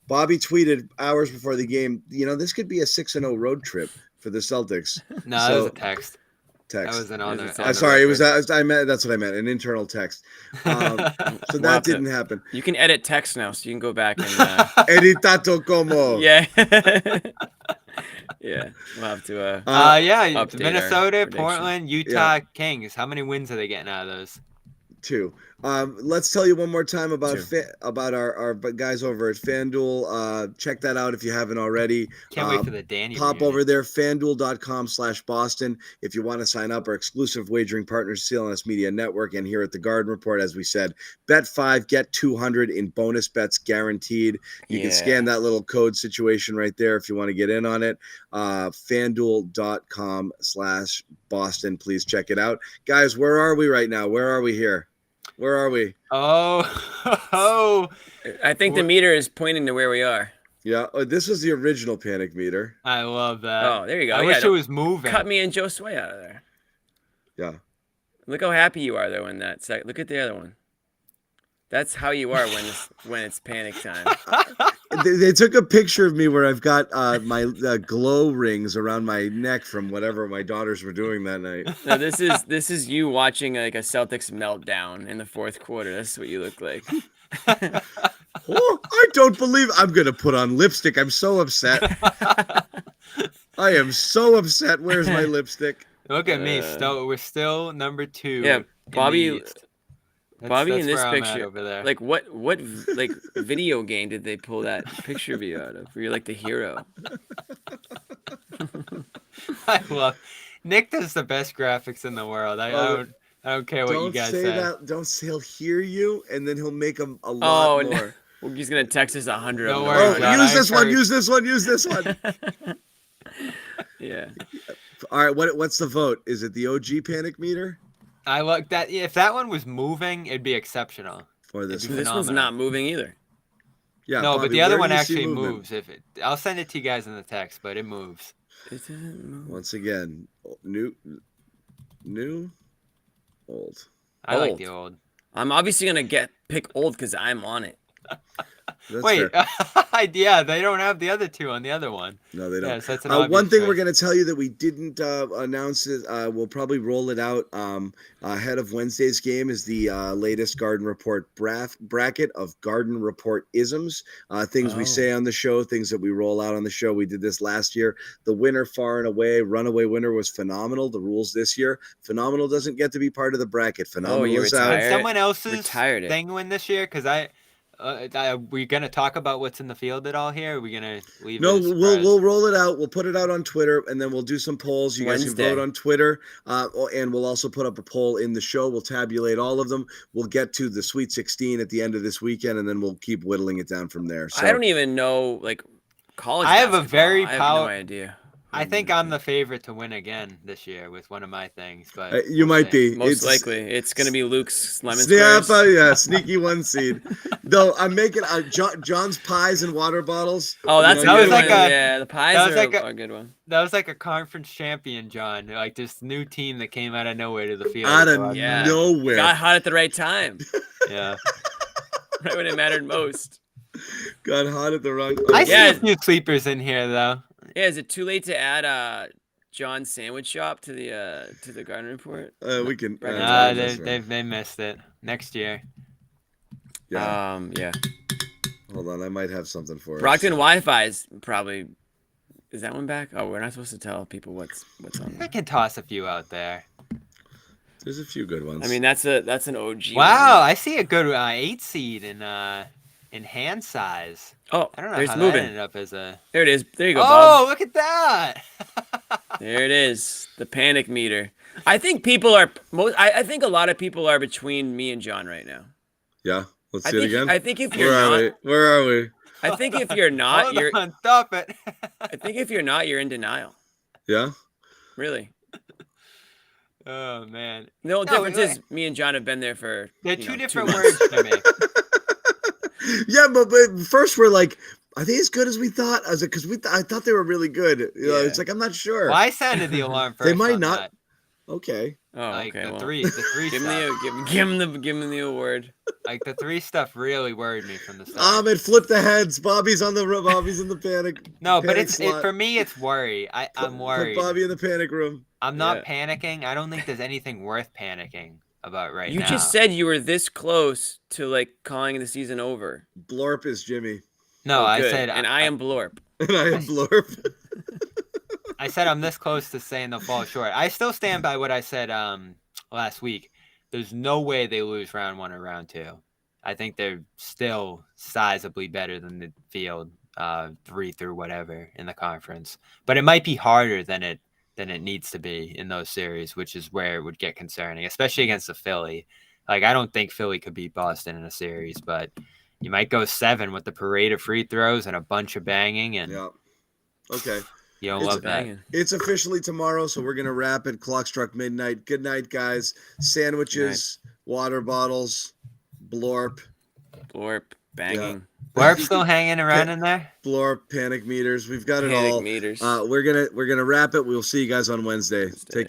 Bobby tweeted hours before the game, this could be a 6-0 road trip for the Celtics. No, that was a text. That was another. I'm sorry, that's what I meant. An internal text. So that didn't happen. You can edit text now, so you can go back and editato como. Yeah. Yeah, we'll have to. Minnesota, Portland, Utah, Kings. How many wins are they getting out of those? 2. Let's tell you one more time about our guys over at FanDuel. Check that out if you haven't already. Can't wait for the Danny. Pop over there, FanDuel.com/Boston. If you want to sign up, our exclusive wagering partners, CLNS Media Network, and here at the Garden Report, as we said, bet 5, get 200 in bonus bets guaranteed. You can scan that little code situation right there if you want to get in on it. FanDuel.com/Boston. Please check it out. Guys, where are we right now? Where are we here? Where are we? Oh. I think the meter is pointing to where we are. Yeah. Oh, this was the original panic meter. I love that. Oh, there you go. I wish it was moving. Cut me and Josue out of there. Yeah. Look how happy you are, though, in that sec. Look at the other one. That's how you are when it's panic time. They took a picture of me where I've got my glow rings around my neck from whatever my daughters were doing that night. No, this is you watching like a Celtics meltdown in the 4th quarter. That's what you look like. Oh, I don't believe I'm gonna put on lipstick. I'm so upset. I am so upset. Where's my lipstick? Look at me. We're still number 2. Yeah, Bobby. Bobby in this picture, over there. Like what like video game did they pull that picture of you out of? Where you're like the hero. I love Nick does the best graphics in the world. I don't care what you guys say. Don't say he'll hear you, and then he'll make them a lot more. No. Well, he's gonna text us 100 of them. Use this one. Yeah. All right. What's the vote? Is it the OG panic meter? I look that if that one was moving, it'd be exceptional. Or this one's not moving either. Yeah, no, Bobby, but the other one actually moves. I'll send it to you guys in the text, but it moves. It doesn't move. Once again, new, old. I like the old. I'm obviously gonna pick old because I'm on it. That's Wait, fair. yeah, they don't have the other two on the other one. No, they don't. Yeah, so that's an obvious One thing we're choice. going to tell you that we didn't announce is we'll probably roll it out ahead of Wednesday's game is the latest Garden Report bracket of Garden Report isms, things we say on the show, things that we roll out on the show. We did this last year. The winner far and away, runaway winner was Phenomenal. The rules this year, Phenomenal doesn't get to be part of the bracket. Phenomenal is out. Did someone else's thing win this year? Because we're gonna talk about what's in the field at all here? Or are we gonna leave? No, we'll roll it out. We'll put it out on Twitter, and then we'll do some polls. You guys can vote on Twitter, and we'll also put up a poll in the show. We'll tabulate all of them. We'll get to the Sweet 16 at the end of this weekend, and then we'll keep whittling it down from there. So I don't even know college. I have I have no idea. I think I'm the favorite to win again this year with one of my things, but you might be. Most likely, it's going to be Luke's lemon squares. Yeah, sneaky one seed. Though I'm making John's pies and water bottles. Oh, that's that was like the pies are a good one. That was like a conference champion, John. Like this new team that came out of nowhere to the field. Out of nowhere. Got hot at the right time. Yeah. Right when it mattered most. Got hot at the wrong time. I see a few sleepers in here though. Yeah, is it too late to add John's Sandwich Shop to the Garden Report? We can. They missed it. Next year. Yeah. Yeah. Hold on, I might have something for us. Brockton Wi-Fi is probably. Is that one back? Oh, we're not supposed to tell people what's on there. I can toss a few out there. There's a few good ones. I mean, that's an OG. Wow, I see a good 8 seed in hand size. Oh, I don't know there's how moving. that ended up as a. There it is. There you go, Oh, Bob. look at that! There it is. The panic meter. I think people are I think a lot of people are between me and John right now. Yeah, let's see it again. I think if you're not, where are we? I think if you're not, Hold on, stop it. I think if you're not, you're in denial. Yeah. Really. Oh man. The difference is me and John have been there for. They're two different words to me. Yeah, but first we're like, are they as good as we thought? I was like, I thought they were really good. You know, it's like I'm not sure. Well, I sounded the alarm first. They might on not. That. Okay. Oh, like okay. The three give stuff. him the award. Like the 3 stuff really worried me from the start. It flipped the heads. Bobby's in the panic. No, but panic slot. for me it's worry. I'm worried. Put Bobby in the panic room. I'm not panicking. I don't think there's anything worth panicking about right now. You just said you were this close to calling the season over. Blorp is Jimmy. No, I good. said and I am Blorp. And I am Blorp. I said I'm this close to saying they'll fall short. I still stand by what I said last week. There's no way they lose round 1 or round 2. I think they're still sizably better than the field 3 through whatever in the conference. But it might be harder than it needs to be in those series, which is where it would get concerning, especially against the Philly. I don't think Philly could beat Boston in a series, but you might go 7 with the parade of free throws and a bunch of banging. And yeah. Okay. You don't love that. It's officially tomorrow, so we're going to wrap it. Clock struck midnight. Good night, guys. Sandwiches, water bottles, Blorp. Blorp, banging. Yeah. Blorp still hanging around in there? Blorp, panic meters. We've got it Panic all. meters. We're gonna wrap it. We'll see you guys on Wednesday. Take care.